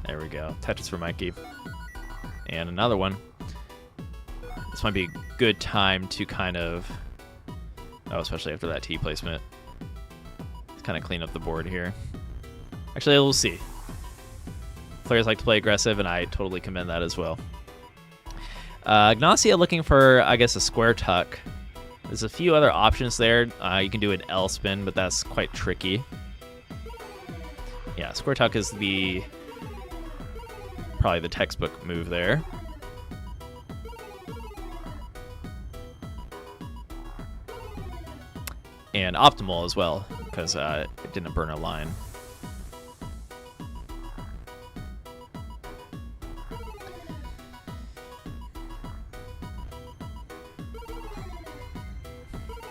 There we go. Tetris for Mikey. And another one. This might be a good time to kind of, oh, especially after that T placement, let's kind of clean up the board here. Actually, we'll see. Players like to play aggressive, and I totally commend that as well. Agnosia looking for, I guess, a square tuck. There's a few other options there. You can do an L spin, but that's quite tricky. Yeah, square tuck is probably the textbook move there. And optimal as well, because it didn't burn a line.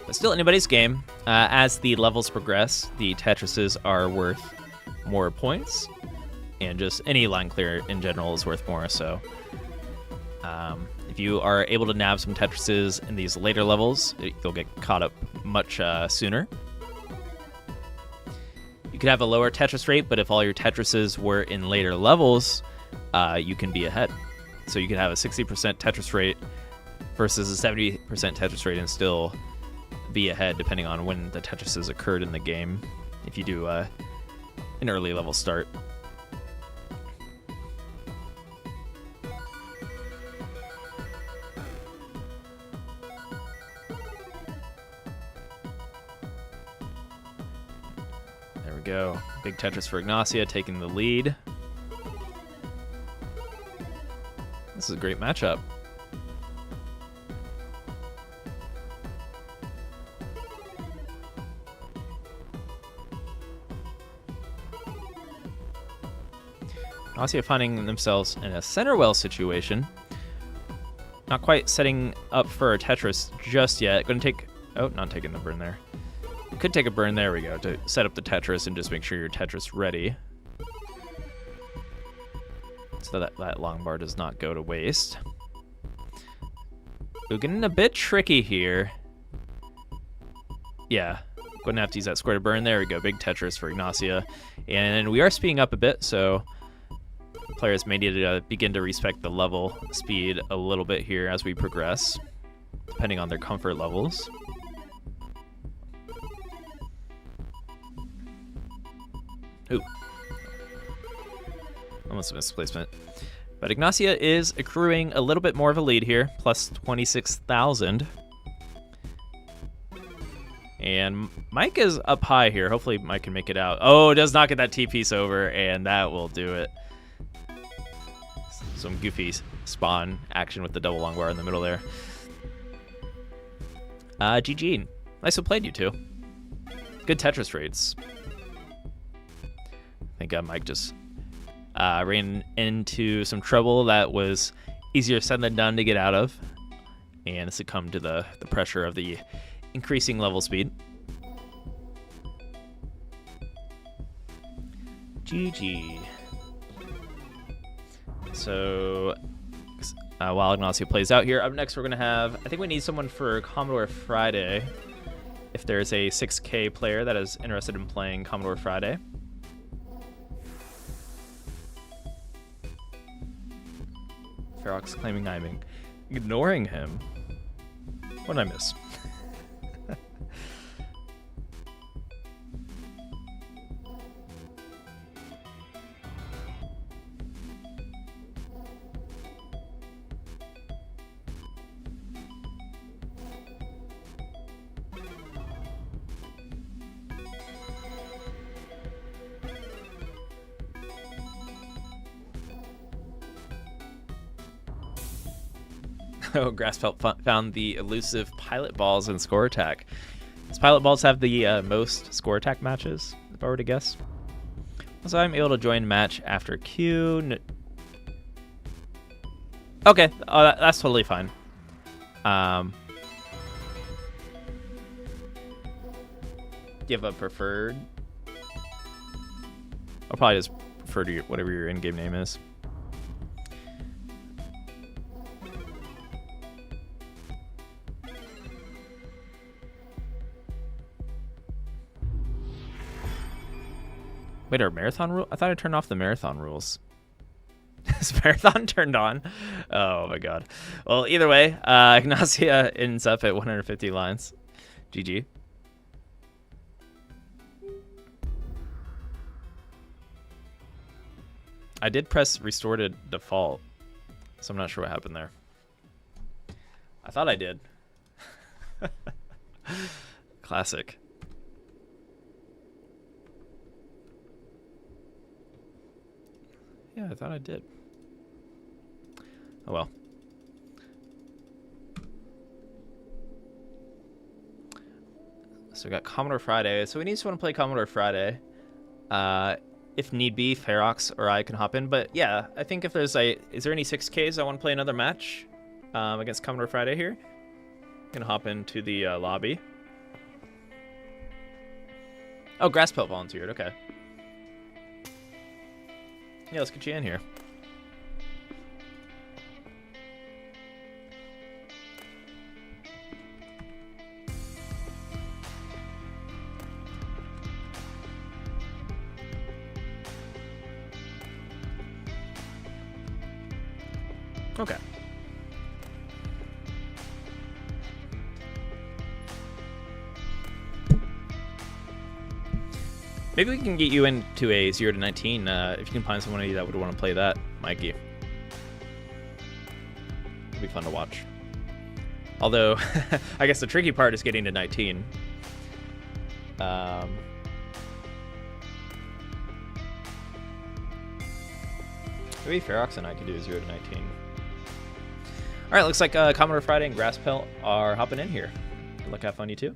But still anybody's game. As the levels progress, the Tetrises are worth more points, and just any line clear in general is worth more. So if you are able to nab some Tetrises in these later levels, you'll get caught up much sooner. You could have a lower Tetris rate, but if all your Tetrises were in later levels, you can be ahead. So you could have a 60% Tetris rate versus a 70% Tetris rate and still be ahead, depending on when the Tetrises occurred in the game, if you do an early level start. There we go. Big Tetris for Agnosia, taking the lead. This is a great matchup. Agnosia finding themselves in a center well situation. Not quite setting up for a Tetris just yet. Going to take... Oh, not taking the burn there. Could take a burn. There we go. To set up the Tetris and just make sure your Tetris ready. So that long bar does not go to waste. We're getting a bit tricky here. Yeah. Going to have to use that square to burn. There we go. Big Tetris for Agnosia. And we are speeding up a bit, so... Players may need to begin to respect the level speed a little bit here as we progress, depending on their comfort levels. Ooh. Almost a misplacement. But Agnosia is accruing a little bit more of a lead here, plus 26,000. And Mike is up high here. Hopefully Mike can make it out. Oh, does not get that T-piece over, and that will do it. Some goofy spawn action with the double long bar in the middle there. GG. Nice to played, you two. Good Tetris rates. I think Mike just ran into some trouble that was easier said than done to get out of, and succumbed to the pressure of the increasing level speed. GG. So while Agnosia plays out here, up next we're going to have, I think we need someone for Commodore Friday. If there's a 6K player that is interested in playing Commodore Friday. Ferox claiming I'm ignoring him. What did I miss? Oh, Pelt found the elusive pilot balls in score attack. Does pilot balls have the most score attack matches, if I were to guess? So I'm able to join match after Q. Okay, that's totally fine. Do you have a preferred? I'll probably just prefer to whatever your in-game name is. Wait, are marathon rule? I thought I turned off the marathon rules. Is marathon turned on? Oh my god. Well, either way, Agnosia ends up at 150 lines. GG. I did press restore to default, so I'm not sure what happened there. I thought I did. Classic. Yeah, I thought I did. Oh well. So we got Commodore Friday. So we need someone to play Commodore Friday. If need be, Ferox or I can hop in. But yeah, I think if there's is there any 6Ks I want to play another match against Commodore Friday here? I'm gonna hop into the lobby. Oh, Pelt volunteered. Okay. Yeah, let's get you in here. Okay. Maybe we can get you into a 0 to 19 if you can find someone that would want to play that, Mikey. It'd be fun to watch. Although, I guess the tricky part is getting to 19. Maybe Ferox and I could do a 0 to 19. All right, looks like Commodore Friday and Grass Pelt are hopping in here. Good luck, have fun, you too.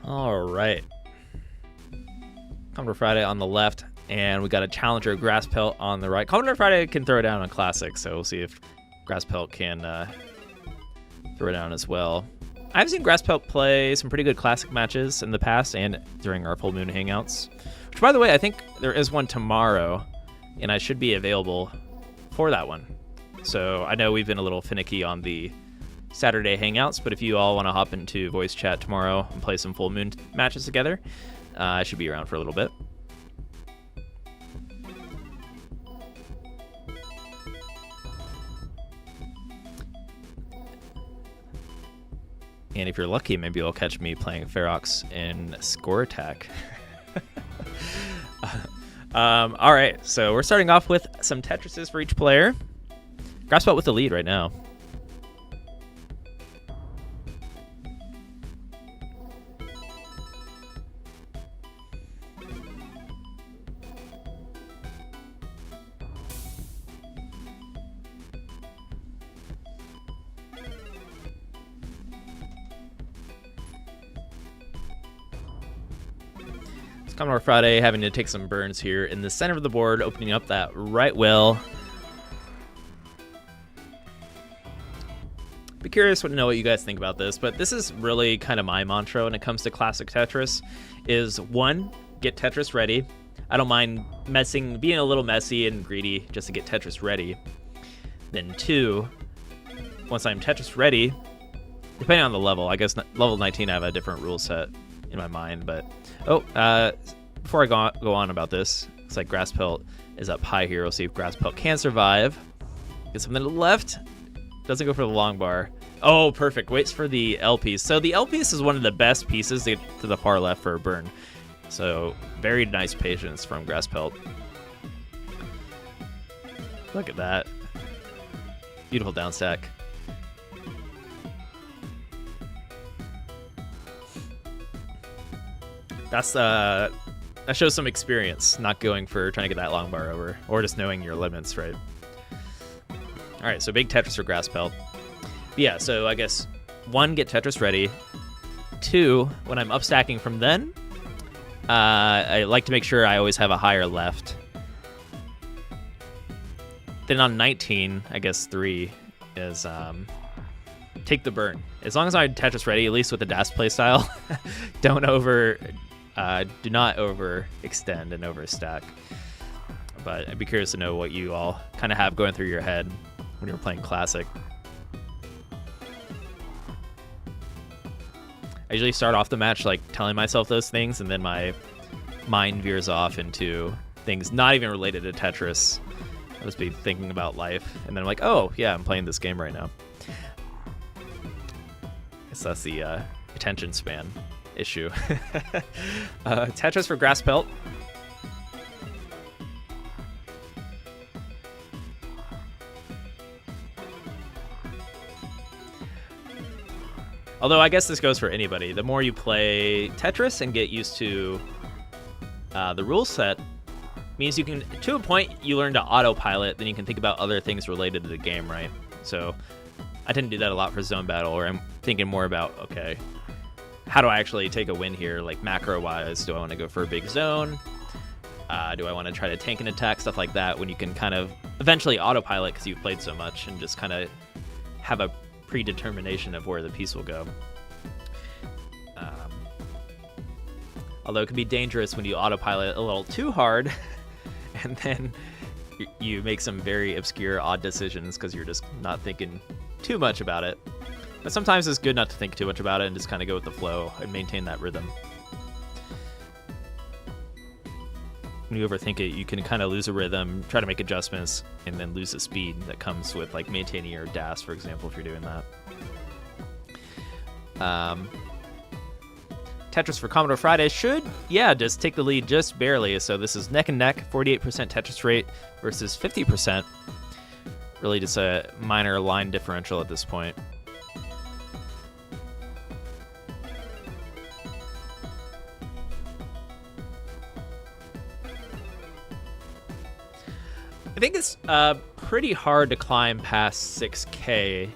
All right. Commodore Friday on the left, and we got a Challenger Grass Pelt on the right. Commodore Friday can throw it down on Classic, so we'll see if Grass Pelt can throw it down as well. I've seen Grass Pelt play some pretty good Classic matches in the past and during our Full Moon Hangouts. Which, by the way, I think there is one tomorrow, and I should be available for that one. So I know we've been a little finicky on the Saturday Hangouts, but if you all want to hop into voice chat tomorrow and play some Full Moon matches together, I should be around for a little bit. And if you're lucky, maybe you'll catch me playing Ferox in Score Attack. All right, so we're starting off with some Tetrises for each player. Grass Pelt with the lead right now. Commodore Friday having to take some burns here in the center of the board, opening up that right wheel. Be curious to know what you guys think about this, but this is really kind of my mantra when it comes to classic Tetris, is 1, get Tetris ready. I don't mind being a little messy and greedy just to get Tetris ready. Then 2, once I'm Tetris ready, depending on the level, I guess level 19 I have a different rule set in my mind, but before I go on about this, looks like Grass Pelt is up high here. We'll see if Grass Pelt can survive. Get something to the left. Doesn't go for the long bar. Oh, perfect. Waits for the L piece. So the L piece is one of the best pieces to get to the far left for a burn. So very nice patience from Grass Pelt. Look at that. Beautiful down stack. That shows some experience, not going for trying to get that long bar over, or just knowing your limits, right? All right, so big Tetris for Grass Pelt. But yeah, so I guess 1, get Tetris ready. 2, when I'm up stacking from then, I like to make sure I always have a higher left. Then on 19, I guess 3 is take the burn. As long as I'm Tetris ready, at least with the DAS playstyle, do not overextend and overstack. But I'd be curious to know what you all kind of have going through your head when you're playing Classic. I usually start off the match like telling myself those things, and then my mind veers off into things not even related to Tetris. I'll just be thinking about life, and then I'm like, oh yeah, I'm playing this game right now. Guess that's the attention span issue. Tetris for Grass Pelt. Although I guess this goes for anybody. The more you play Tetris and get used to the rule set, means you can, to a point, you learn to autopilot, then you can think about other things related to the game, right? So I tend to do that a lot for Zone Battle, where I'm thinking more about, okay, how do I actually take a win here, like macro-wise? Do I want to go for a big zone? Do I want to try to tank and attack, stuff like that, when you can kind of eventually autopilot because you've played so much and just kind of have a predetermination of where the piece will go. Although it can be dangerous when you autopilot a little too hard and then you make some very obscure, odd decisions because you're just not thinking too much about it. But sometimes it's good not to think too much about it and just kind of go with the flow and maintain that rhythm. when you overthink it, you can kind of lose a rhythm, try to make adjustments, and then lose the speed that comes with like maintaining your DAS, for example, if you're doing that. Tetris for Commodore Friday should, just take the lead just barely. So this is neck and neck, 48% Tetris rate versus 50%. Really just a minor line differential at this point. I think it's pretty hard to climb past 6K,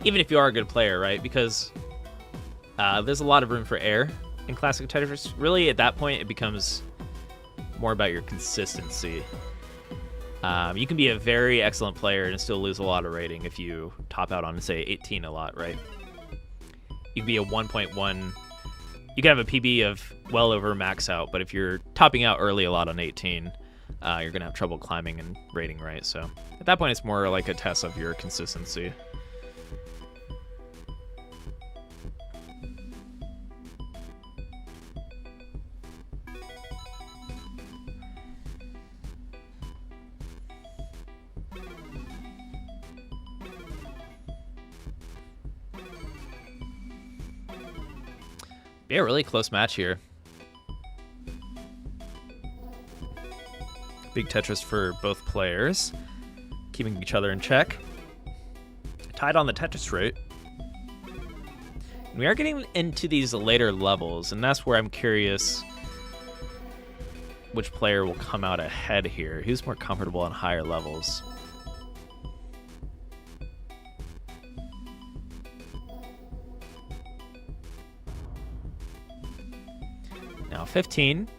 even if you are a good player, right? Because there's a lot of room for error in classic Tetris. Really, at that point, it becomes more about your consistency. You can be a very excellent player and still lose a lot of rating if you top out on, say, 18 a lot, right? You can be a 1.1. You can have a PB of well over max out, but if you're topping out early a lot on 18, you're going to have trouble climbing and rating, right? So at that point, it's more like a test of your consistency. Be a really close match here. Big Tetris for both players, keeping each other in check. Tied on the Tetris rate. We are getting into these later levels, and that's where I'm curious which player will come out ahead here. Who's more comfortable on higher levels? Now 15.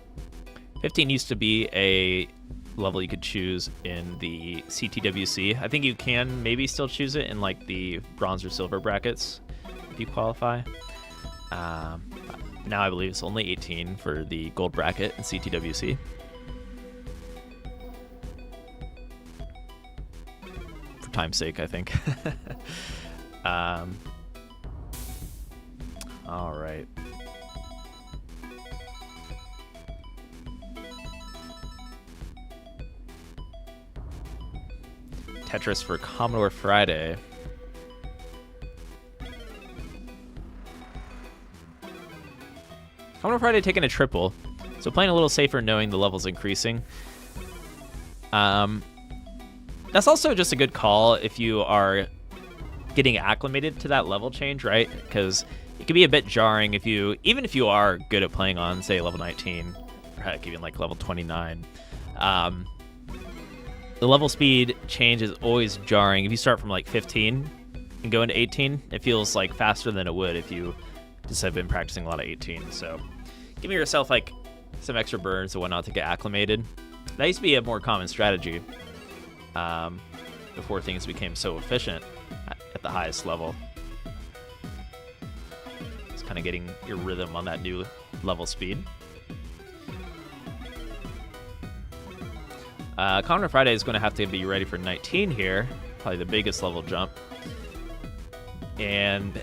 15 used to be a level you could choose in the CTWC. I think you can maybe still choose it in like the bronze or silver brackets if you qualify. Now I believe it's only 18 for the gold bracket in CTWC. For time's sake, I think. All right. Tetris for Commodore Friday. Commodore Friday taking a triple, so playing a little safer knowing the level's increasing. That's also just a good call if you are getting acclimated to that level change, right? Because it can be a bit jarring even if you are good at playing on, say, level 19, or heck, even like level 29. The level speed change is always jarring. If you start from like 15 and go into 18, it feels like faster than it would if you just have been practicing a lot of 18. So giving yourself like some extra burns and whatnot to get acclimated. That used to be a more common strategy before things became so efficient at the highest level. It's kind of getting your rhythm on that new level speed. Commodore Friday is going to have to be ready for 19 here, probably the biggest level jump. And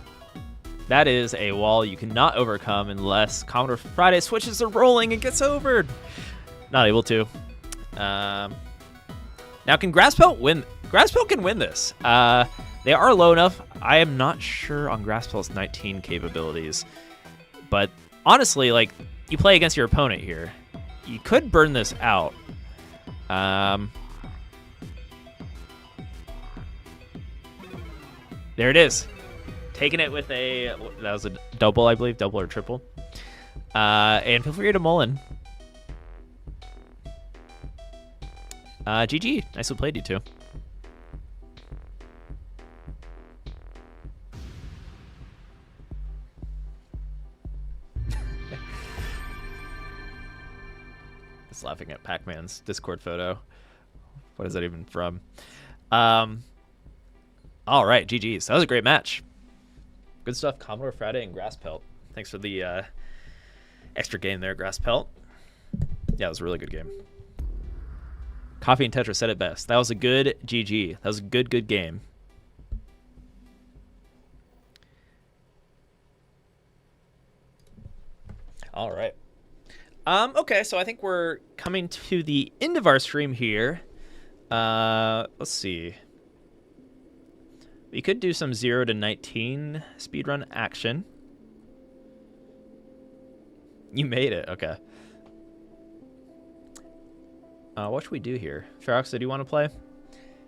that is a wall you cannot overcome unless Commodore Friday switches to rolling and gets over. Not able to. Now, can Pelt win? Pelt can win this. They are low enough. I am not sure on Pelt's 19 capabilities. But honestly, like, you play against your opponent here. You could burn this out. There it is. Taking it with that was a double, I believe, double or triple. And feel free to Mullen. GG. Nicely played, you two. Just laughing at Pac-Man's Discord photo. What is that even from? All right, GG's. That was a great match. Good stuff, Commodore Friday and Pelt. Thanks for the extra game there, Pelt. Yeah, it was a really good game. Coffee and Tetris said it best. That was a good GG. That was a good game. All right. Okay, so I think we're coming to the end of our stream here. Let's see. We could do some 0 to 19 speedrun action. You made it, okay. What should we do here? Ferox, do you want to play?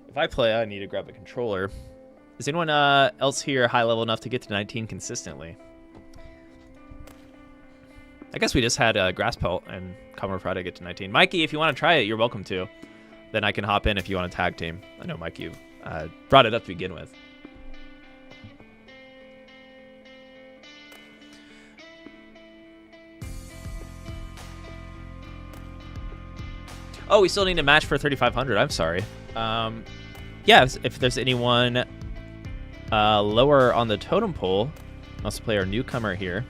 If I play, I need to grab a controller. Is anyone else here high level enough to get to 19 consistently? I guess we just had Grass Pelt and Commodore Friday get to 19. Mikey, if you want to try it, you're welcome to. Then I can hop in if you want to tag team. I know, Mike, you brought it up to begin with. Oh, we still need a match for 3,500. I'm sorry. Yeah, if there's anyone lower on the totem pole, let's play our newcomer here.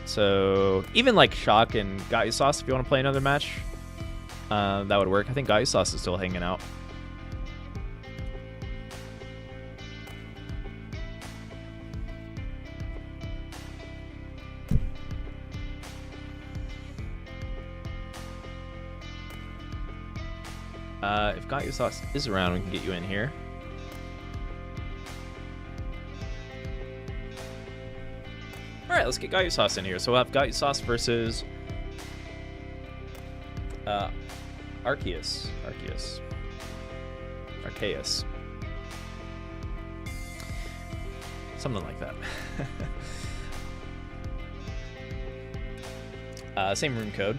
So even like Shock and Got You Sauce, if you want to play another match, that would work. I think Got You Sauce is still hanging out. If Got You Sauce is around, we can get you in here. All right, let's get Got You Sauce in here. So we'll have Got You Sauce versus Archus. Something like that. Same room code.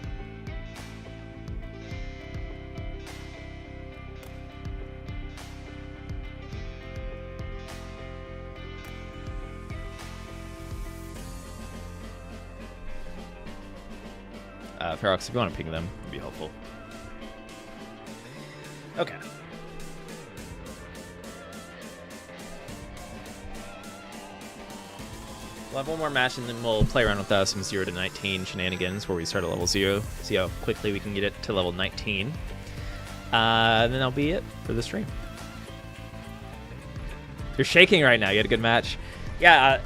Ferox, if you want to ping them, it'd be helpful. Okay. We'll have one more match, and then we'll play around with some 0 to 19 shenanigans where we start at level 0, see how quickly we can get it to level 19. And then that'll be it for the stream. You're shaking right now. You had a good match. Yeah.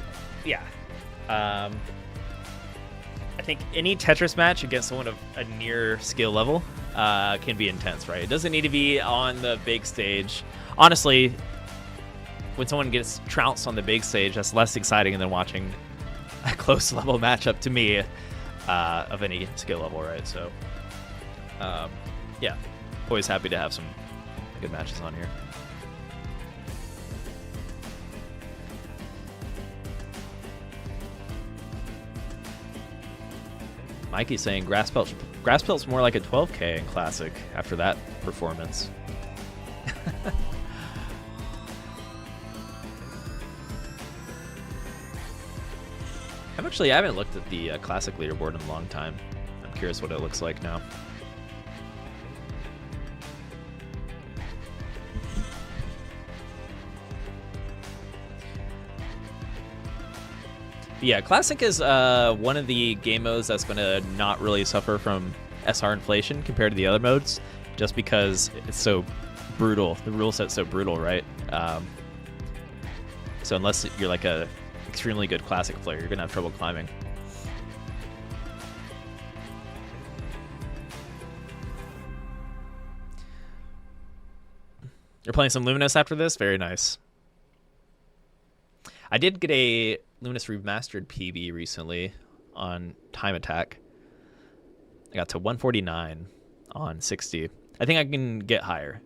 I think any Tetris match against someone of a near skill level can be intense, right? It doesn't need to be on the big stage. Honestly, when someone gets trounced on the big stage, that's less exciting than watching a close level matchup to me of any skill level, right? So, yeah, always happy to have some good matches on here. Mikey's saying Grass Pelt's more like a 12K in Classic after that performance. I haven't looked at the Classic leaderboard in a long time. I'm curious what it looks like now. Yeah, Classic is one of the game modes that's going to not really suffer from SR inflation compared to the other modes, just because it's so brutal. The rule set's so brutal, right? So unless you're like a extremely good Classic player, you're going to have trouble climbing. You're playing some Luminous after this? Very nice. I did get a Luminous Remastered PB recently on Time Attack. I got to 149 on 60. I think I can get higher.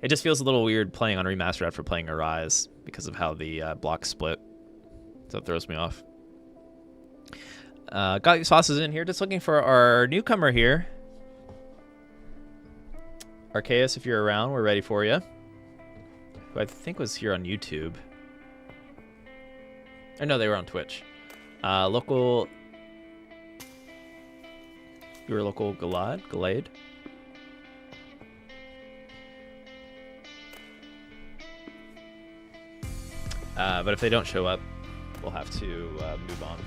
It just feels a little weird playing on Remastered after playing Arise because of how the blocks split. So it throws me off. Got You Sauce is in here. Just looking for our newcomer here. Archus, if you're around, we're ready for you. Who I think was here on YouTube. Or no, they were on Twitch. Local... You were local Galade? But if they don't show up, we'll have to move on.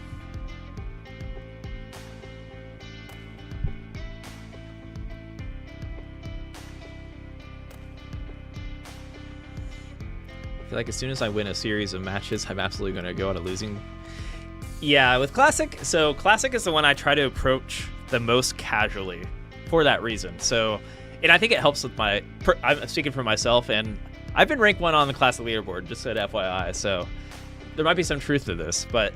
I feel like as soon as I win a series of matches, I'm absolutely going to go on a losing Yeah, with Classic, so Classic is the one I try to approach the most casually for that reason. So, and I think it helps with I'm speaking for myself, and I've been ranked 1 on the Classic leaderboard, just at FYI, so there might be some truth to this, but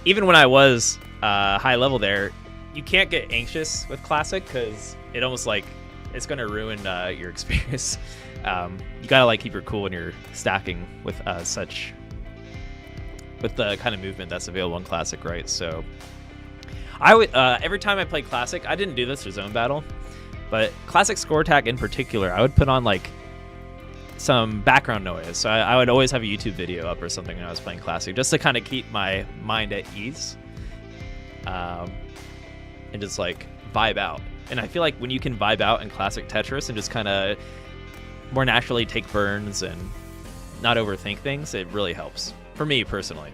even when I was high level there, you can't get anxious with Classic because it almost like it's going to ruin your experience. You gotta like keep your cool when you're stacking with with the kind of movement that's available in Classic, right? So I would every time I played Classic, I didn't do this for Zone Battle, but Classic Score Attack in particular, I would put on like some background noise. So I would always have a YouTube video up or something when I was playing Classic, just to kind of keep my mind at ease, and just like vibe out. And I feel like when you can vibe out in Classic Tetris and just kind of more naturally take burns and not overthink things, it really helps. For me, personally.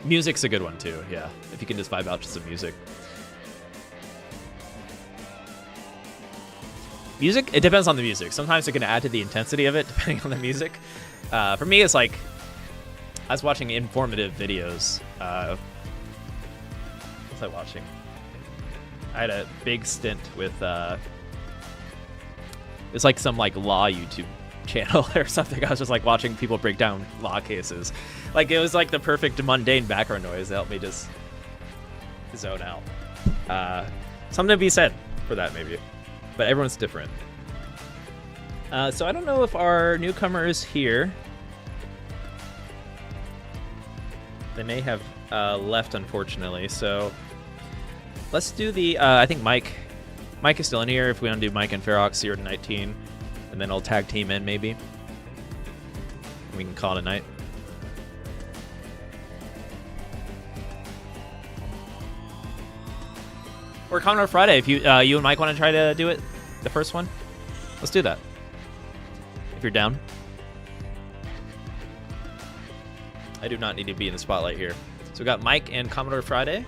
Music's a good one, too, yeah. If you can just vibe out to some music. Music, it depends on the music. Sometimes it can add to the intensity of it, depending on the music. For me, it's like, I was watching informative videos. What was I watching? I had a big stint with, it's like some like law YouTube channel or something. I was just like watching people break down law cases. Like it was like the perfect mundane background noise that helped me just zone out. Something to be said for that maybe, but everyone's different. So I don't know if our newcomer is here. They may have left, unfortunately. So let's do the, I think Mike is still in here. If we want to do Mike and Ferox 0 to 19, and then I'll tag team in maybe. We can call it a night. Or Commodore Friday, if you and Mike want to try to do it, the first one, let's do that. If you're down. I do not need to be in the spotlight here. So we got Mike and Commodore Friday.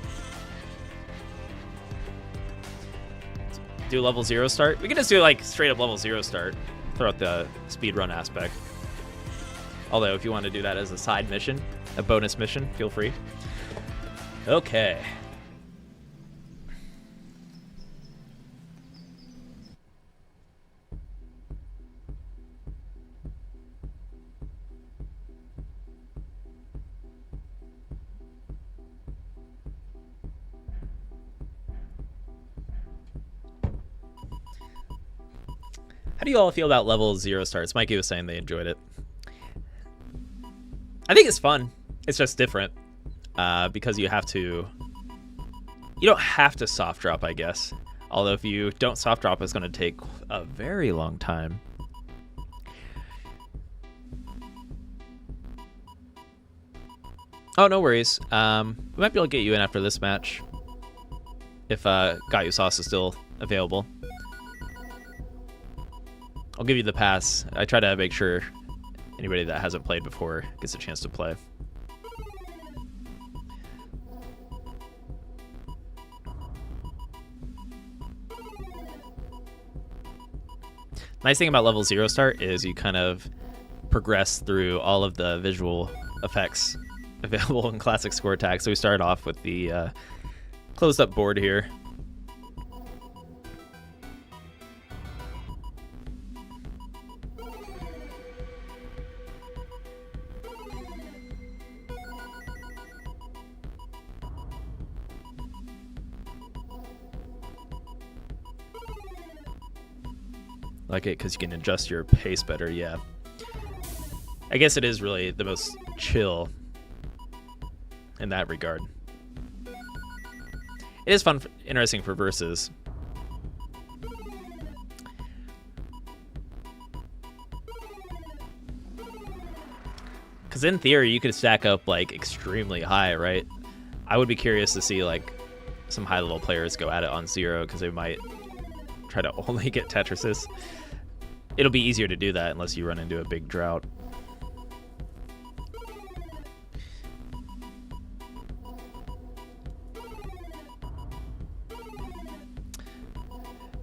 Do level 0 start. We can just do like straight up level 0 start. Throw out the speedrun aspect. Although if you want to do that as a side mission, a bonus mission, feel free. Okay. How do you all feel about level 0 starts? Mikey was saying they enjoyed it. I think it's fun. It's just different because you don't have to soft drop, I guess. Although if you don't soft drop, it's going to take a very long time. Oh, no worries. We might be able to get you in after this match if Got You Sauce is still available. I'll give you the pass. I try to make sure anybody that hasn't played before gets a chance to play. Nice thing about level 0 start is you kind of progress through all of the visual effects available in Classic Score Attack. So we started off with the closed up board here. Like it because you can adjust your pace better, yeah. I guess it is really the most chill in that regard. It is fun, interesting for versus. Because in theory, you could stack up like extremely high, right? I would be curious to see like some high level players go at it on 0 because they might try to only get Tetrises. It'll be easier to do that unless you run into a big drought.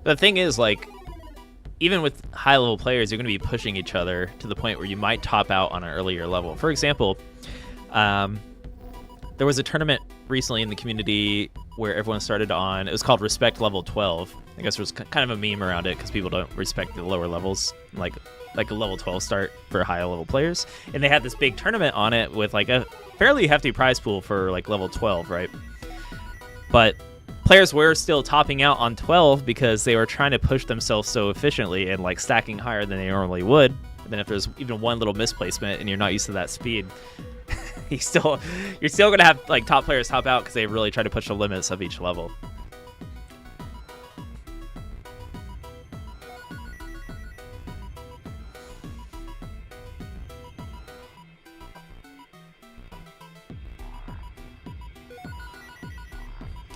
The thing is, like, even with high-level players, you're going to be pushing each other to the point where you might top out on an earlier level. For example, there was a tournament recently in the community where everyone started on, it was called Respect Level 12. I guess there was kind of a meme around it because people don't respect the lower levels, like a level 12 start for high level players. And they had this big tournament on it with like a fairly hefty prize pool for like level 12, right? But players were still topping out on 12 because they were trying to push themselves so efficiently and like stacking higher than they normally would. And then if there's even one little misplacement and you're not used to that speed, you're still gonna have like top players top out because they really try to push the limits of each level.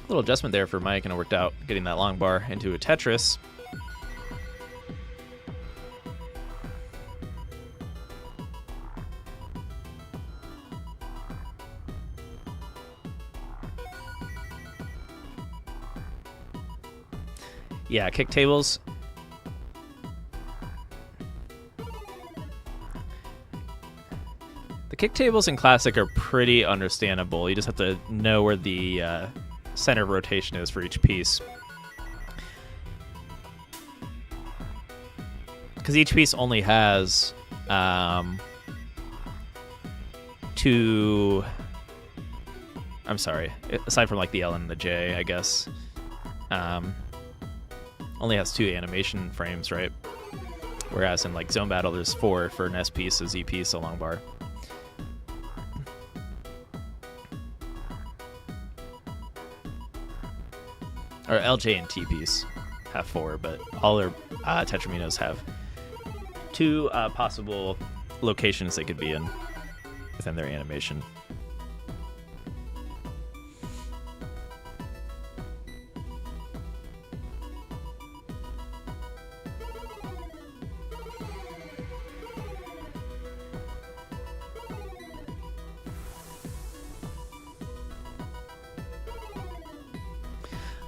Little adjustment there for Mike, and it worked out getting that long bar into a Tetris. Yeah, kick tables. The kick tables in Classic are pretty understandable. You just have to know where the center of rotation is for each piece. Because each piece only has two... I'm sorry, aside from like the L and the J, I guess. Only has 2 animation frames, right? Whereas in like Zone Battle, there's 4 for an S piece, a Z piece, a long bar. Or LJ and T piece have 4, but all their Tetraminos have 2 possible locations they could be in within their animation.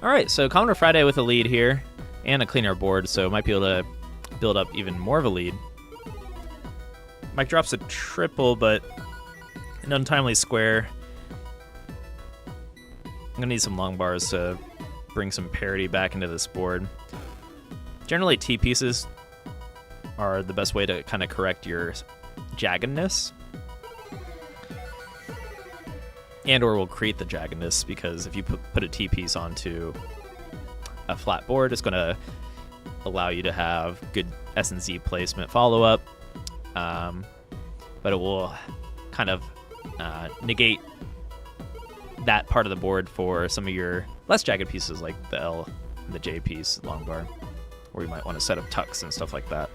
All right, so Commodore Friday with a lead here and a cleaner board, so might be able to build up even more of a lead. Mike drops a triple, but an untimely square. I'm gonna need some long bars to bring some parity back into this board. Generally, T pieces are the best way to kind of correct your jaggedness. And or will create the jaggedness, because if you put a T piece onto a flat board, it's going to allow you to have good S and Z placement follow-up, but it will kind of negate that part of the board for some of your less jagged pieces like the L and the J piece, long bar, where you might want to set up tucks and stuff like that.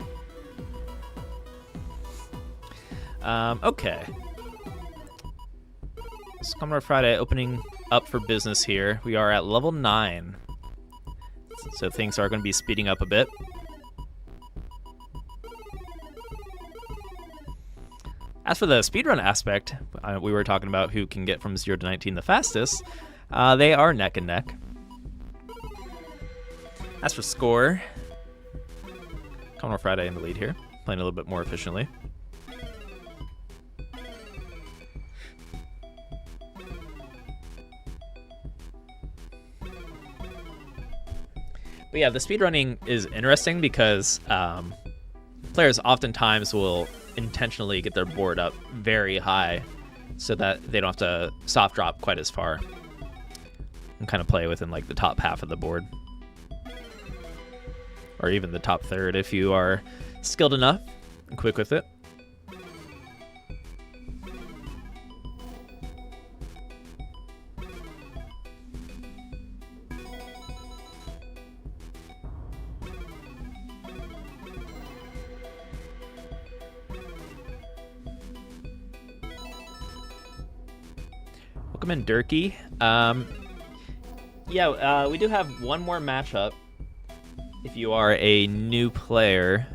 Okay. So Commodore Friday opening up for business here. We are at level 9. So things are going to be speeding up a bit. As for the speedrun aspect, we were talking about who can get from 0 to 19 the fastest. They are neck and neck. As for score, Commodore Friday in the lead here, playing a little bit more efficiently. But yeah, the speedrunning is interesting because players oftentimes will intentionally get their board up very high so that they don't have to soft drop quite as far and kind of play within like the top half of the board. Or even the top third if you are skilled enough and quick with it. Welcome in, Derky. We do have one more matchup. If you are a new player,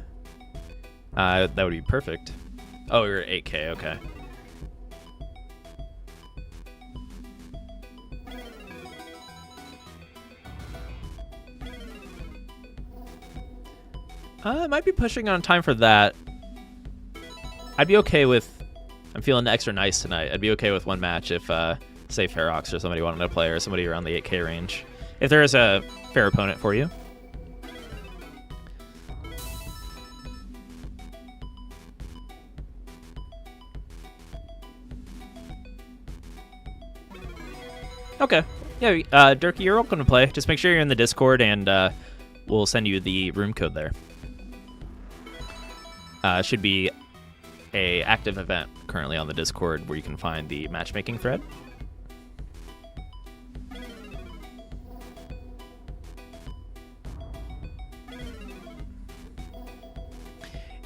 that would be perfect. Oh, you're 8K, okay. I might be pushing on time for that. I'd be okay with... I'm feeling extra nice tonight. I'd be okay with one match if, say, Ferox or somebody wanted to play, or somebody around the 8K range. If there is a fair opponent for you. Okay. Yeah, Derky, you're welcome to play. Just make sure you're in the Discord, and we'll send you the room code there. Should be a active event currently on the Discord where you can find the matchmaking thread.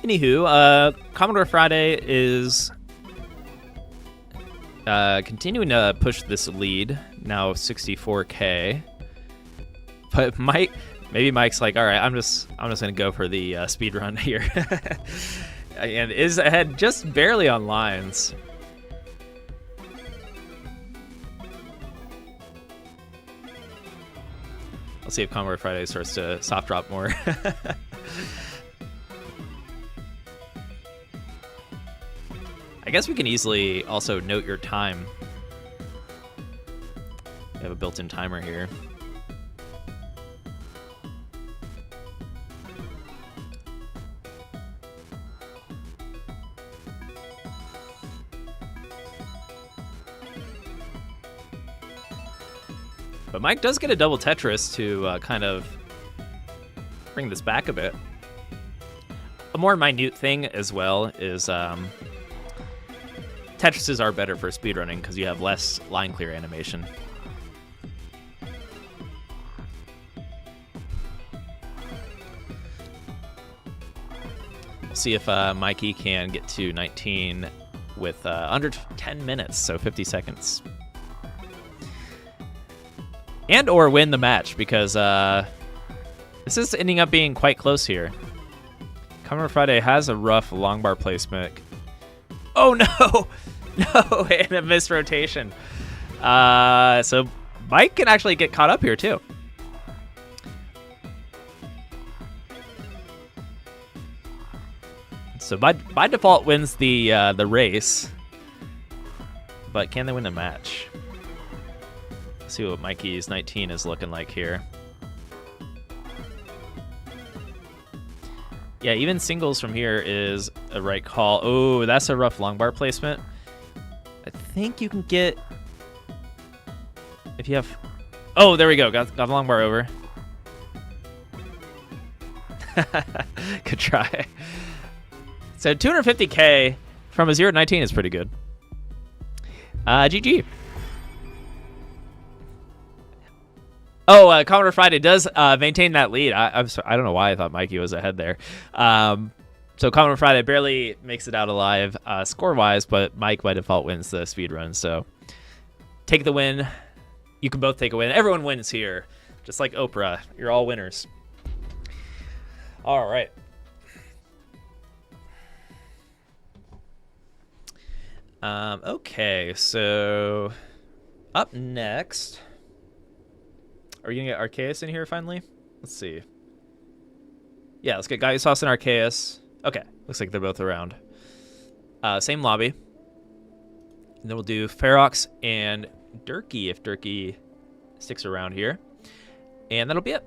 Anywho, Commodore Friday is continuing to push this lead, now 64K. But maybe Mike's like, all right, I'm just gonna go for the speed run here, and is ahead just barely on lines. Let's see if Commodore Friday starts to soft drop more. I guess we can easily also note your time. We have a built-in timer here. But Mike does get a double Tetris to kind of bring this back a bit. A more minute thing as well is Tetrises are better for speedrunning because you have less line clear animation. We'll see if Mikey can get to 19 with under 10 minutes, so 50 seconds. And or win the match, because this is ending up being quite close here. Commodore Friday has a rough long bar placement. Oh no! No, and a missed rotation. So Mike can actually get caught up here too. So by default wins the race, but can they win the match? Let's see what Mikey's 19 is looking like here. Yeah, even singles from here is a right call. Oh, that's a rough long bar placement. I think you can get... If you have... Oh, there we go. Got the long bar over. Good try. So 250K from a 0 to 19 is pretty good. GG. Oh, Commodore Friday does maintain that lead. I don't know why I thought Mikey was ahead there. So Commodore Friday barely makes it out alive score-wise, but Mike by default wins the speed run. So take the win. You can both take a win. Everyone wins here, just like Oprah. You're all winners. All right. Okay, so up next... Are you gonna get Archus in here finally? Let's see. Yeah, let's get Gaiusauce and Archus. Okay, looks like they're both around. Same lobby. And then we'll do Ferox and Derky if Derky sticks around here. And that'll be it.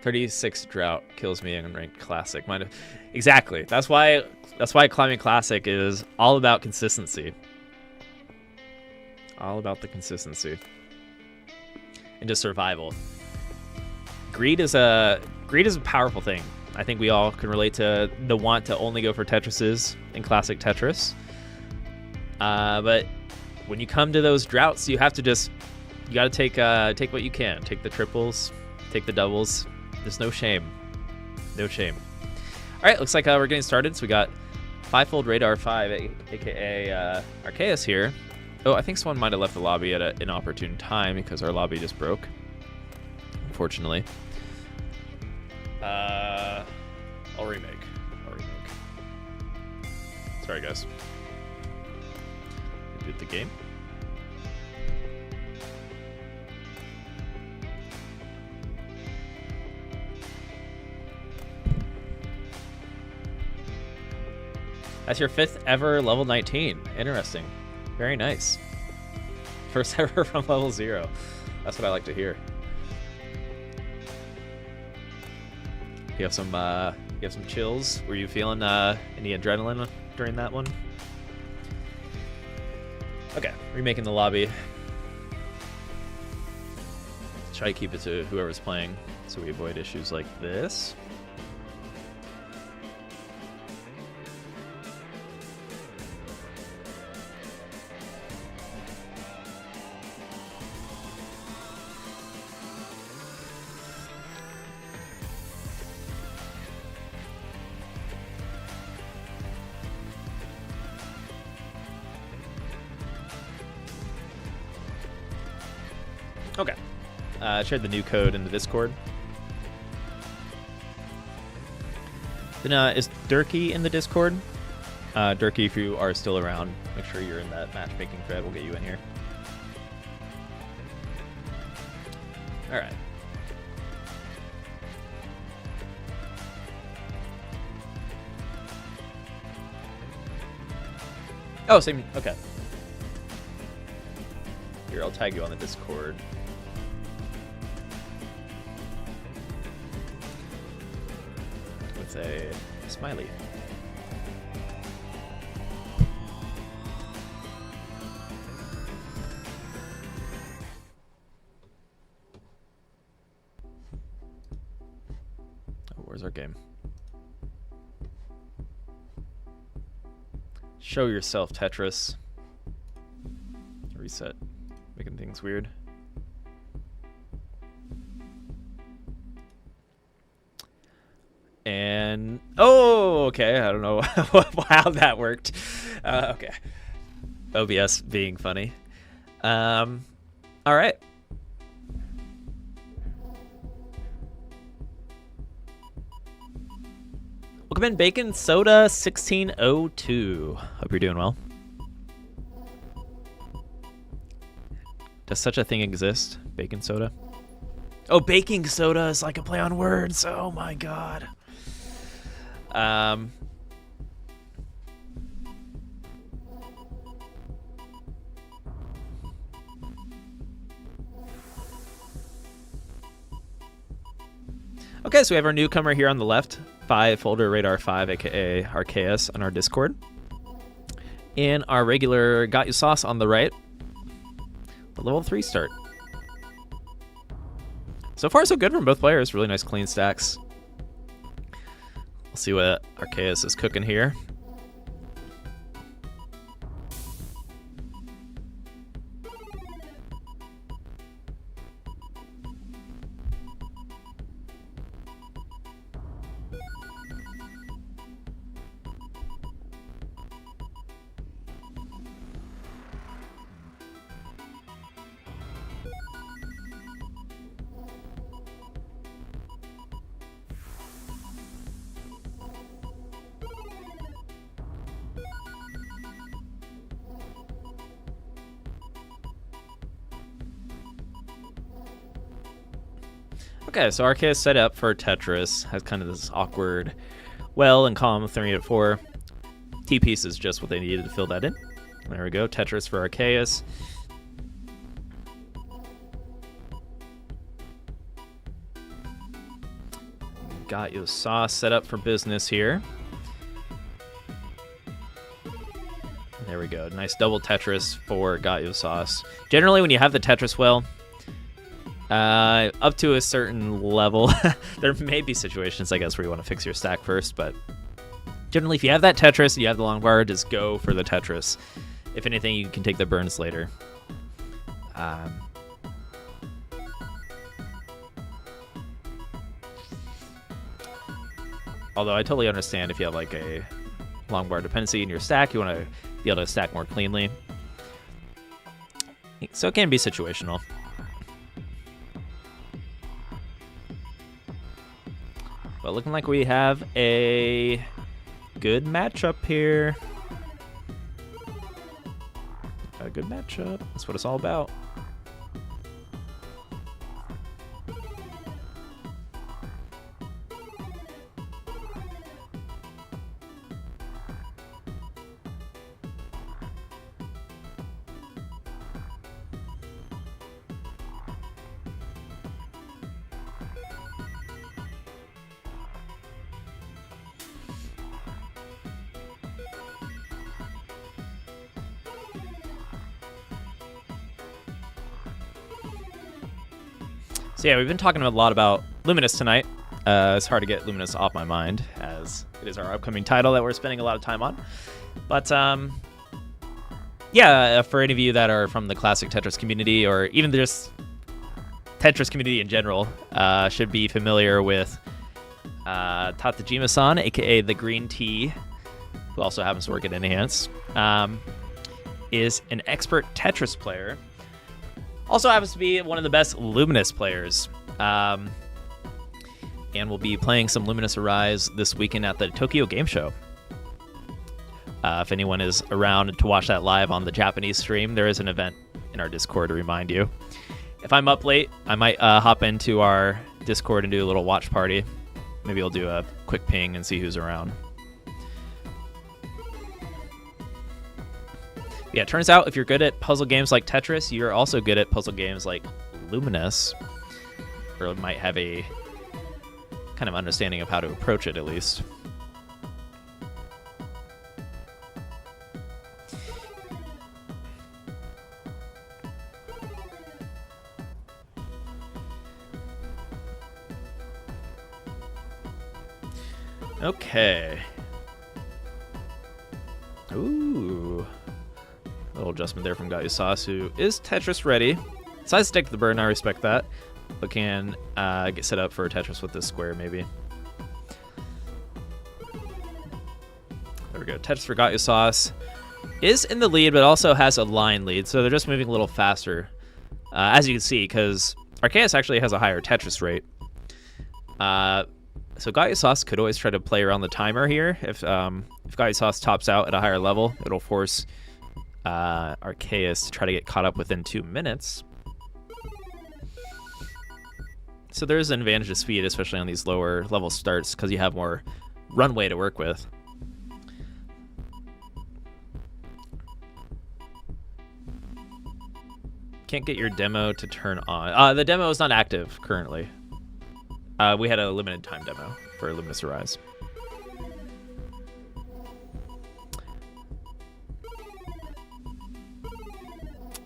$36 drought kills me in ranked classic. Exactly. That's why climbing classic is all about consistency. All about the consistency. And just survival. Greed is a powerful thing. I think we all can relate to the want to only go for Tetrises in classic Tetris. But when you come to those droughts, you have to you got to take what you can. Take the triples, take the doubles. There's no shame. No shame. All right, looks like we're getting started. So we got Fivefold Radar 5, a.k.a. Archus here. Oh, I think someone might have left the lobby at an inopportune time because our lobby just broke, unfortunately. I'll remake. Sorry, guys. Reboot the game. That's your 5th ever level 19. Interesting. Very nice. First ever from level 0. That's what I like to hear. You have some chills. Were you feeling any adrenaline during that one? Okay, remaking the lobby. Try to keep it to whoever's playing so we avoid issues like this. Okay. I shared the new code in the Discord. Then is Derky in the Discord? Derky, if you are still around, make sure you're in that matchmaking thread. We'll get you in here. All right. Oh, same. Okay. Here, I'll tag you on the Discord. With a smiley. Oh, where's our game? Show yourself, Tetris. Reset. Making things weird. And oh, okay. I don't know how that worked. Okay. OBS being funny. All right. Welcome in, Bacon Soda 1602. Hope you're doing well. Does such a thing exist? Bacon soda? Oh, baking soda is like a play on words. Oh my god. Okay, so we have our newcomer here on the left, 5 folder radar 5, aka Archus, on our Discord. And our regular Got You Sauce on the right. The level 3 start. So far, so good from both players. Really nice clean stacks. We'll see what Archus is cooking here. Okay, so Archus set up for Tetris has kind of this awkward well in column 3 at 4. T-piece is just what they needed to fill that in. There we go, Tetris for Archus. Got you sauce set up for business here. There we go, nice double Tetris for Got you sauce. Generally, when you have the Tetris well, up to a certain level, there may be situations, I guess, where you want to fix your stack first, but generally, if you have that Tetris and you have the long bar, just go for the Tetris. If anything, you can take the burns later. Although I totally understand if you have like a long bar dependency in your stack, you want to be able to stack more cleanly. So it can be situational. But looking like we have a good matchup here. A good matchup. That's what it's all about. So yeah, we've been talking a lot about Luminous tonight. It's hard to get Luminous off my mind, as it is our upcoming title that we're spending a lot of time on. But yeah, for any of you that are from the classic Tetris community, or even just Tetris community in general, should be familiar with Tatajima-san, aka the Green Tea, who also happens to work at Enhance, is an expert Tetris player. Also happens to be one of the best Luminous players. And we'll be playing some Luminous Arise this weekend at the Tokyo Game Show. If anyone is around to watch that live on the Japanese stream, there is an event in our Discord to remind you. If I'm up late, I might hop into our Discord and do a little watch party. Maybe I'll do a quick ping and see who's around. Yeah, it turns out if you're good at puzzle games like Tetris, you're also good at puzzle games like Luminous, or might have a kind of understanding of how to approach it, at least. Okay. Ooh. A little adjustment there from Gaiusas, who is Tetris ready. Decides to stick to the burn, I respect that. But can get set up for a Tetris with this square, maybe. There we go. Tetris for Gaiusas is in the lead, but also has a line lead, so they're just moving a little faster. As you can see, because Archus actually has a higher Tetris rate. So Gaiusas could always try to play around the timer here. If Gaiusas tops out at a higher level, it'll force Archus to try to get caught up within 2 minutes. So there's an advantage of speed, especially on these lower level starts, because you have more runway to work with. Can't get your demo to turn on. The demo is not active currently. We had a limited time demo for Luminous Arise.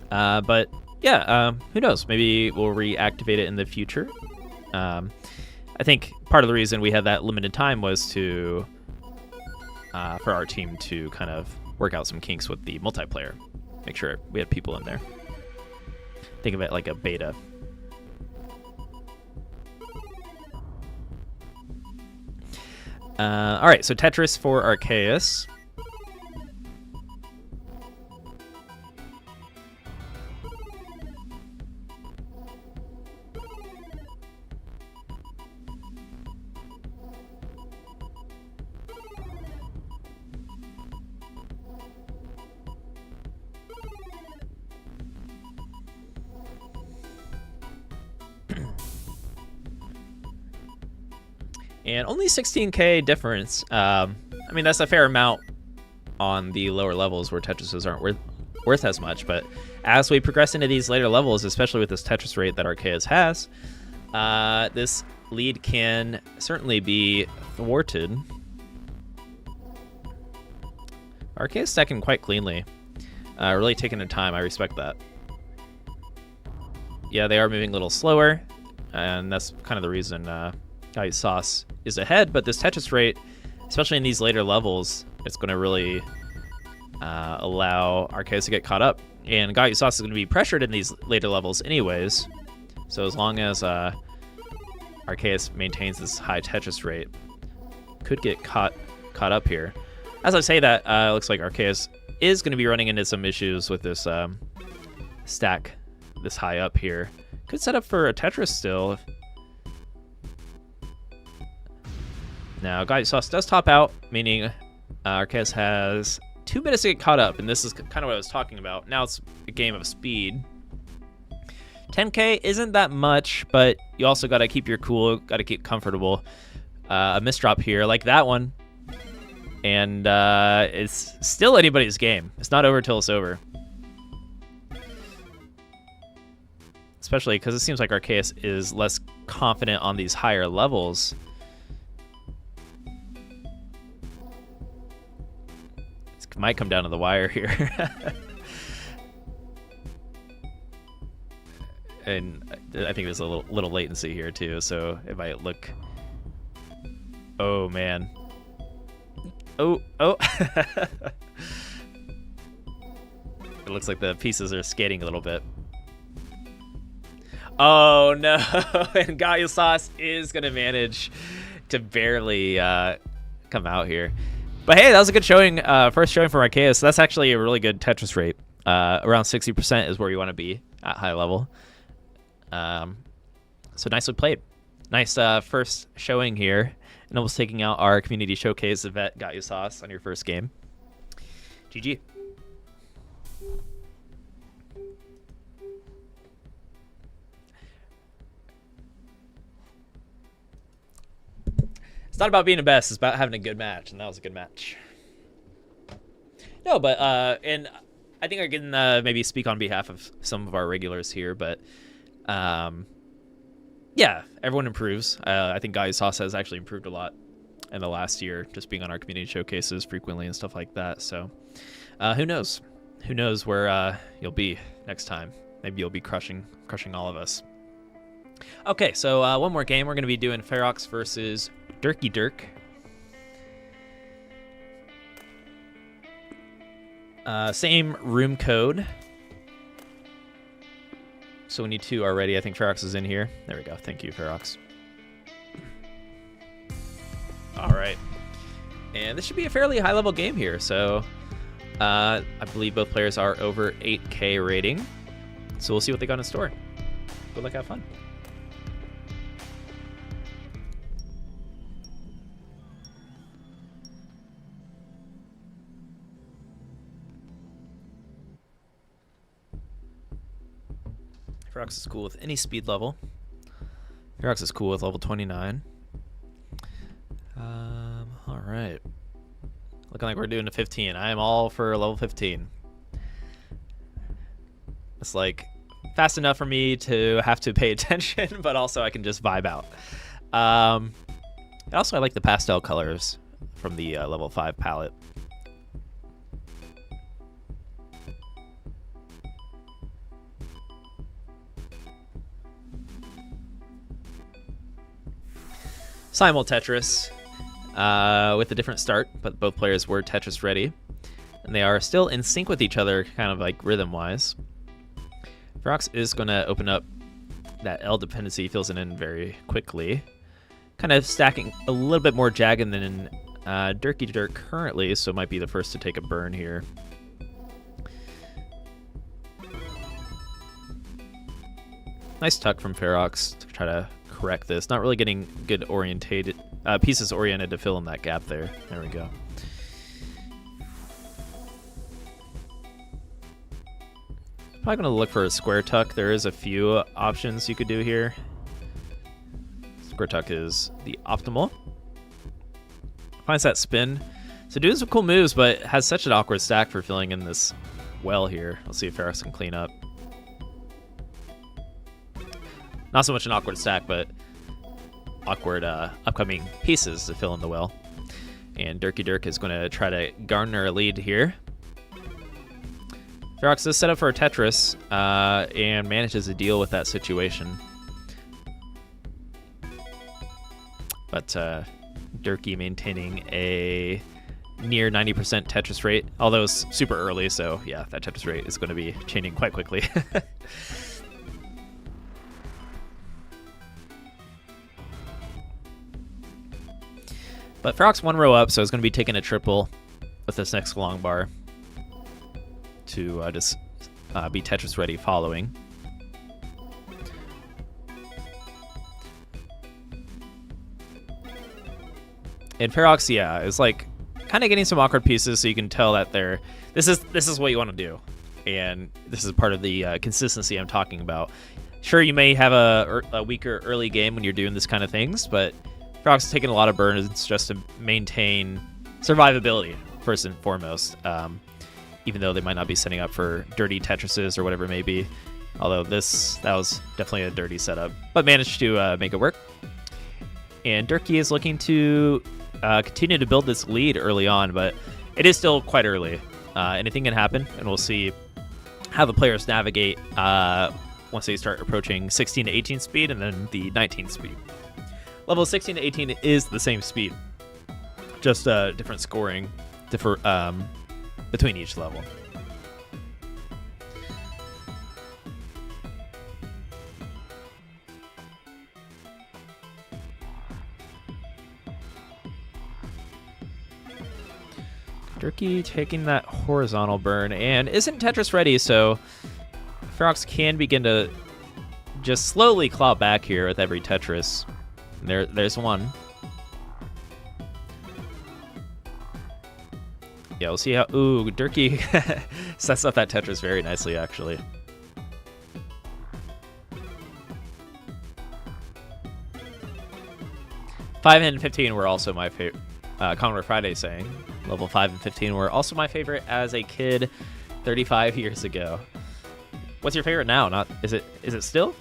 But yeah, who knows? Maybe we'll reactivate it in the future. I think part of the reason we had that limited time was to for our team to kind of work out some kinks with the multiplayer. Make sure we had people in there. Think of it like a beta. All right, so Tetris for Archus. And only 16k difference. I mean, that's a fair amount on the lower levels where Tetrises aren't worth as much. But as we progress into these later levels, especially with this Tetris rate that Archus has, this lead can certainly be thwarted. Archus stacking quite cleanly. Really taking their time. I respect that. Yeah, they are moving a little slower, and that's kind of the reason Gaiusas is ahead, but this Tetris rate, especially in these later levels, it's going to really allow Archus to get caught up. And Gaiusas is going to be pressured in these later levels anyways. So as long as Archus maintains this high Tetris rate, could get caught up here. As I say that, it looks like Archus is going to be running into some issues with this stack this high up here. Could set up for a Tetris still. Now, Gaiusas does top out, meaning Archus has 2 minutes to get caught up, and this is kind of what I was talking about. Now it's a game of speed. 10k isn't that much, but you also got to keep your cool, got to keep comfortable. A misdrop here, like that one, and it's still anybody's game. It's not over till it's over. Especially because it seems like Archus is less confident on these higher levels. Might come down to the wire here. And I think there's a little latency here too, so it might look... Oh, man. Oh. It looks like the pieces are skating a little bit. Oh, no. And Gallo Sauce is going to manage to barely come out here. But hey, that was a good showing. First showing for Archus. So that's actually a really good Tetris rate. Around 60% is where you want to be at high level. So nicely played. Nice first showing here. And almost taking out our community showcase event, Gallo Sauce, on your first game. GG. It's not about being the best, it's about having a good match, and that was a good match. No, but, and I think I can maybe speak on behalf of some of our regulars here, but, yeah, everyone improves. I think Gallo Sauce has actually improved a lot in the last year, just being on our community showcases frequently and stuff like that. So who knows? Who knows where you'll be next time? Maybe you'll be crushing all of us. Okay, so one more game. We're going to be doing Ferox versus Derky. Same room code. So we need two already. I think Ferox is in here. There we go. Thank you, Ferox. All right. And this should be a fairly high-level game here. So I believe both players are over 8K rating. So we'll see what they got in store. Good luck, have fun. Ferox is cool with any speed level. Ferox is cool with level 29. All right. Looking like we're doing a 15. I am all for level 15. It's like fast enough for me to have to pay attention, but also I can just vibe out. Also, I like the pastel colors from the level 5 palette. Simul Tetris with a different start, but both players were Tetris ready. And they are still in sync with each other, kind of like rhythm-wise. Ferox is going to open up that L dependency, fills it in very quickly. Kind of stacking a little bit more jagged than Derky currently, so might be the first to take a burn here. Nice tuck from Ferox to try to correct this. Not really getting good orientated pieces oriented to fill in that gap there. There we go. Probably going to look for a square tuck. There is a few options you could do here. Square tuck is the optimal. Finds that spin. So doing some cool moves, but has such an awkward stack for filling in this well here. Let's see if Ferox can clean up. Not so much an awkward stack, but awkward upcoming pieces to fill in the well. And Derky is going to try to garner a lead here. Ferox is set up for a Tetris and manages to deal with that situation. But Derky maintaining a near 90% Tetris rate, although it's super early, so yeah, that Tetris rate is going to be changing quite quickly. But Ferox one row up, so he's going to be taking a triple with this next long bar to just be Tetris ready following. And Ferox, yeah, is like kind of getting some awkward pieces, so you can tell that this is what you want to do, and this is part of the consistency I'm talking about. Sure, you may have a weaker early game when you're doing this kind of things, but Ferox is taking a lot of burns just to maintain survivability first and foremost. Even though they might not be setting up for dirty Tetrises or whatever it may be. Although that was definitely a dirty setup, but managed to make it work. And Derky is looking to continue to build this lead early on, but it is still quite early. Anything can happen, and we'll see how the players navigate once they start approaching 16 to 18 speed, and then the 19 speed. Level 16 to 18 is the same speed, just different scoring between each level. Derky taking that horizontal burn, and isn't Tetris ready, so Ferox can begin to just slowly claw back here with every Tetris. There's one. Yeah, we'll see how... Ooh, Derky sets up that Tetris very nicely, actually. Five and 15 were also my favorite. Commodore Friday saying, level 5 and 15 were also my favorite as a kid 35 years ago. What's your favorite now? Not is it still?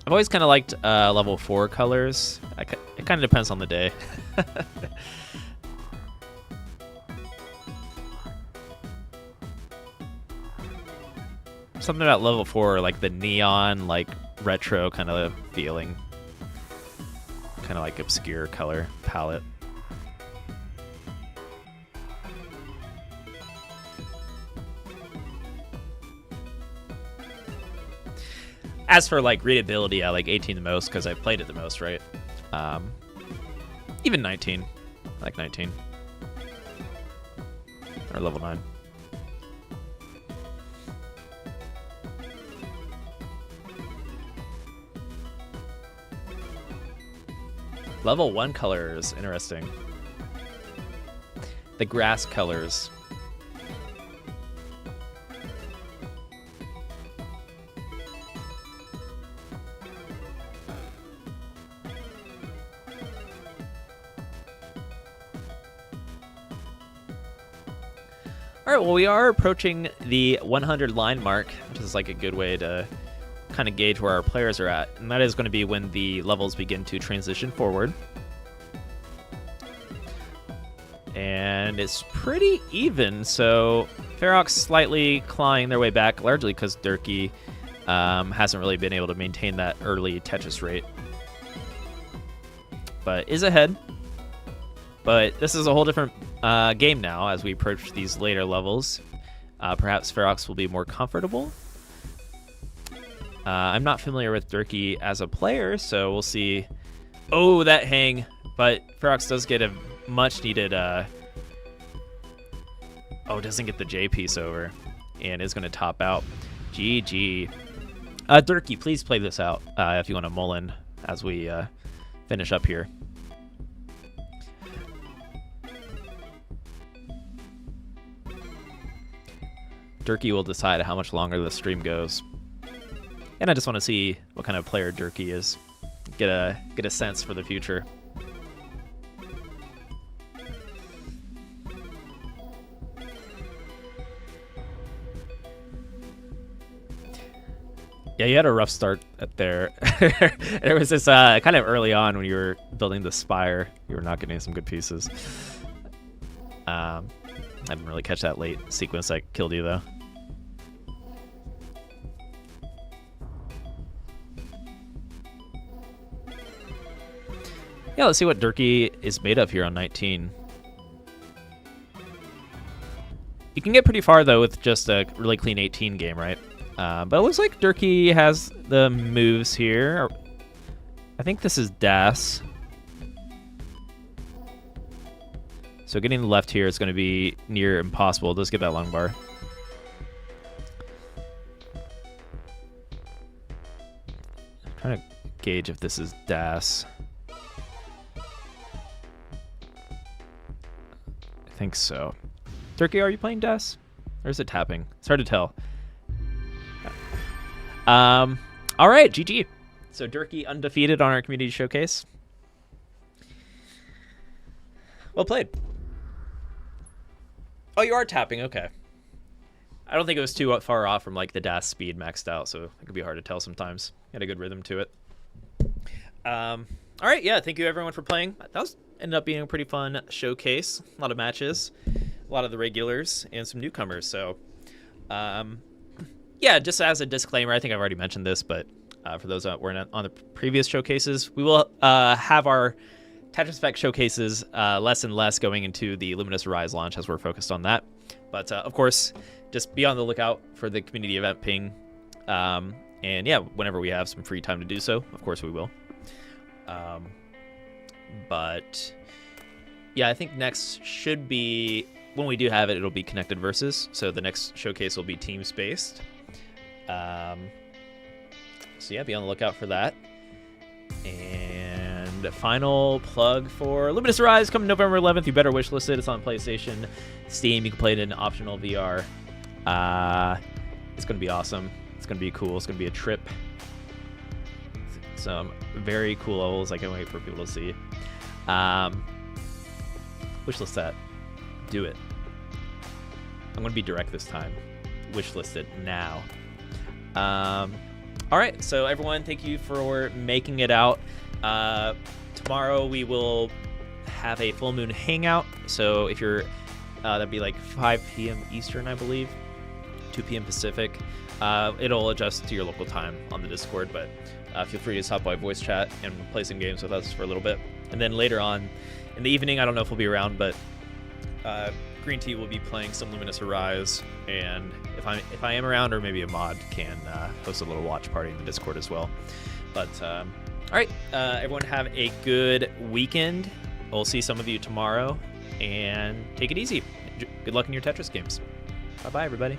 I've always kind of liked level 4 colors. It kind of depends on the day. Something about level 4, like the neon, like retro kind of feeling. Kind of like obscure color palette. As for like readability, I like 18 the most because I played it the most, right? Even 19. I like 19. Or level 9. Level 1 colors, interesting. The grass colors. All right, well, we are approaching the 100 line mark, which is like a good way to kind of gauge where our players are at, and that is going to be when the levels begin to transition forward. And it's pretty even, so Ferox slightly clawing their way back, largely because Derky hasn't really been able to maintain that early Tetris rate, but is ahead. But this is a whole different game now as we approach these later levels. Perhaps Ferox will be more comfortable. I'm not familiar with Derky as a player, so we'll see. Oh, that hang. But Ferox does get a much-needed... doesn't get the J piece over. And is going to top out. GG. Derky, please play this out if you want to mull in as we finish up here. Derky will decide how much longer the stream goes. And I just want to see what kind of player Derky is. Get a sense for the future. Yeah, you had a rough start there. There was this kind of early on when you were building the spire. You were not getting some good pieces. I didn't really catch that late sequence that killed you, though. Yeah, let's see what Derky is made of here on 19. You can get pretty far, though, with just a really clean 18 game, right? But it looks like Derky has the moves here. I think this is Das. So getting the left here is going to be near impossible. Let's get that long bar. I'm trying to gauge if this is Das. I think so. Derky, are you playing Das? Or is it tapping? It's hard to tell. All right, GG. So Derky undefeated on our community showcase. Well played. Oh, you are tapping. Okay. I don't think it was too far off from like the Das speed maxed out, so it could be hard to tell sometimes. Had a good rhythm to it. All right, yeah. Thank you everyone for playing. That was ended up being a pretty fun showcase. A lot of matches, a lot of the regulars, and some newcomers. So, yeah, just as a disclaimer, I think I've already mentioned this, but for those that weren't on the previous showcases, we will have our Tetris Effect showcases less and less going into the Luminous Rise launch as we're focused on that. But, of course, just be on the lookout for the community event ping. And, yeah, whenever we have some free time to do so, of course we will. But, yeah, I think next should be, when we do have it, it'll be Connected Versus. So the next showcase will be teams-based. So, yeah, be on the lookout for that. And final plug for Luminous Rise coming November 11th. You better wishlist it. It's on PlayStation, Steam. You can play it in optional VR. It's going to be awesome. It's going to be cool. It's going to be a trip. Some very cool levels I can't wait for people to see. Wishlist that. Do it. I'm going to be direct this time. Wishlist it now. All right, so everyone, thank you for making it out. Tomorrow we will have a full moon hangout. So if you're, that'd be like 5 p.m. Eastern, I believe, 2 p.m. Pacific. It'll adjust to your local time on the Discord, but feel free to stop by voice chat and play some games with us for a little bit. And then later on in the evening, I don't know if we'll be around, but Green Tea will be playing some Luminous Rise, and if I am around, or maybe a mod can host a little watch party in the Discord as well. But all right, everyone have a good weekend. We'll see some of you tomorrow, and take it easy. Good luck in your Tetris games. Bye-bye, everybody.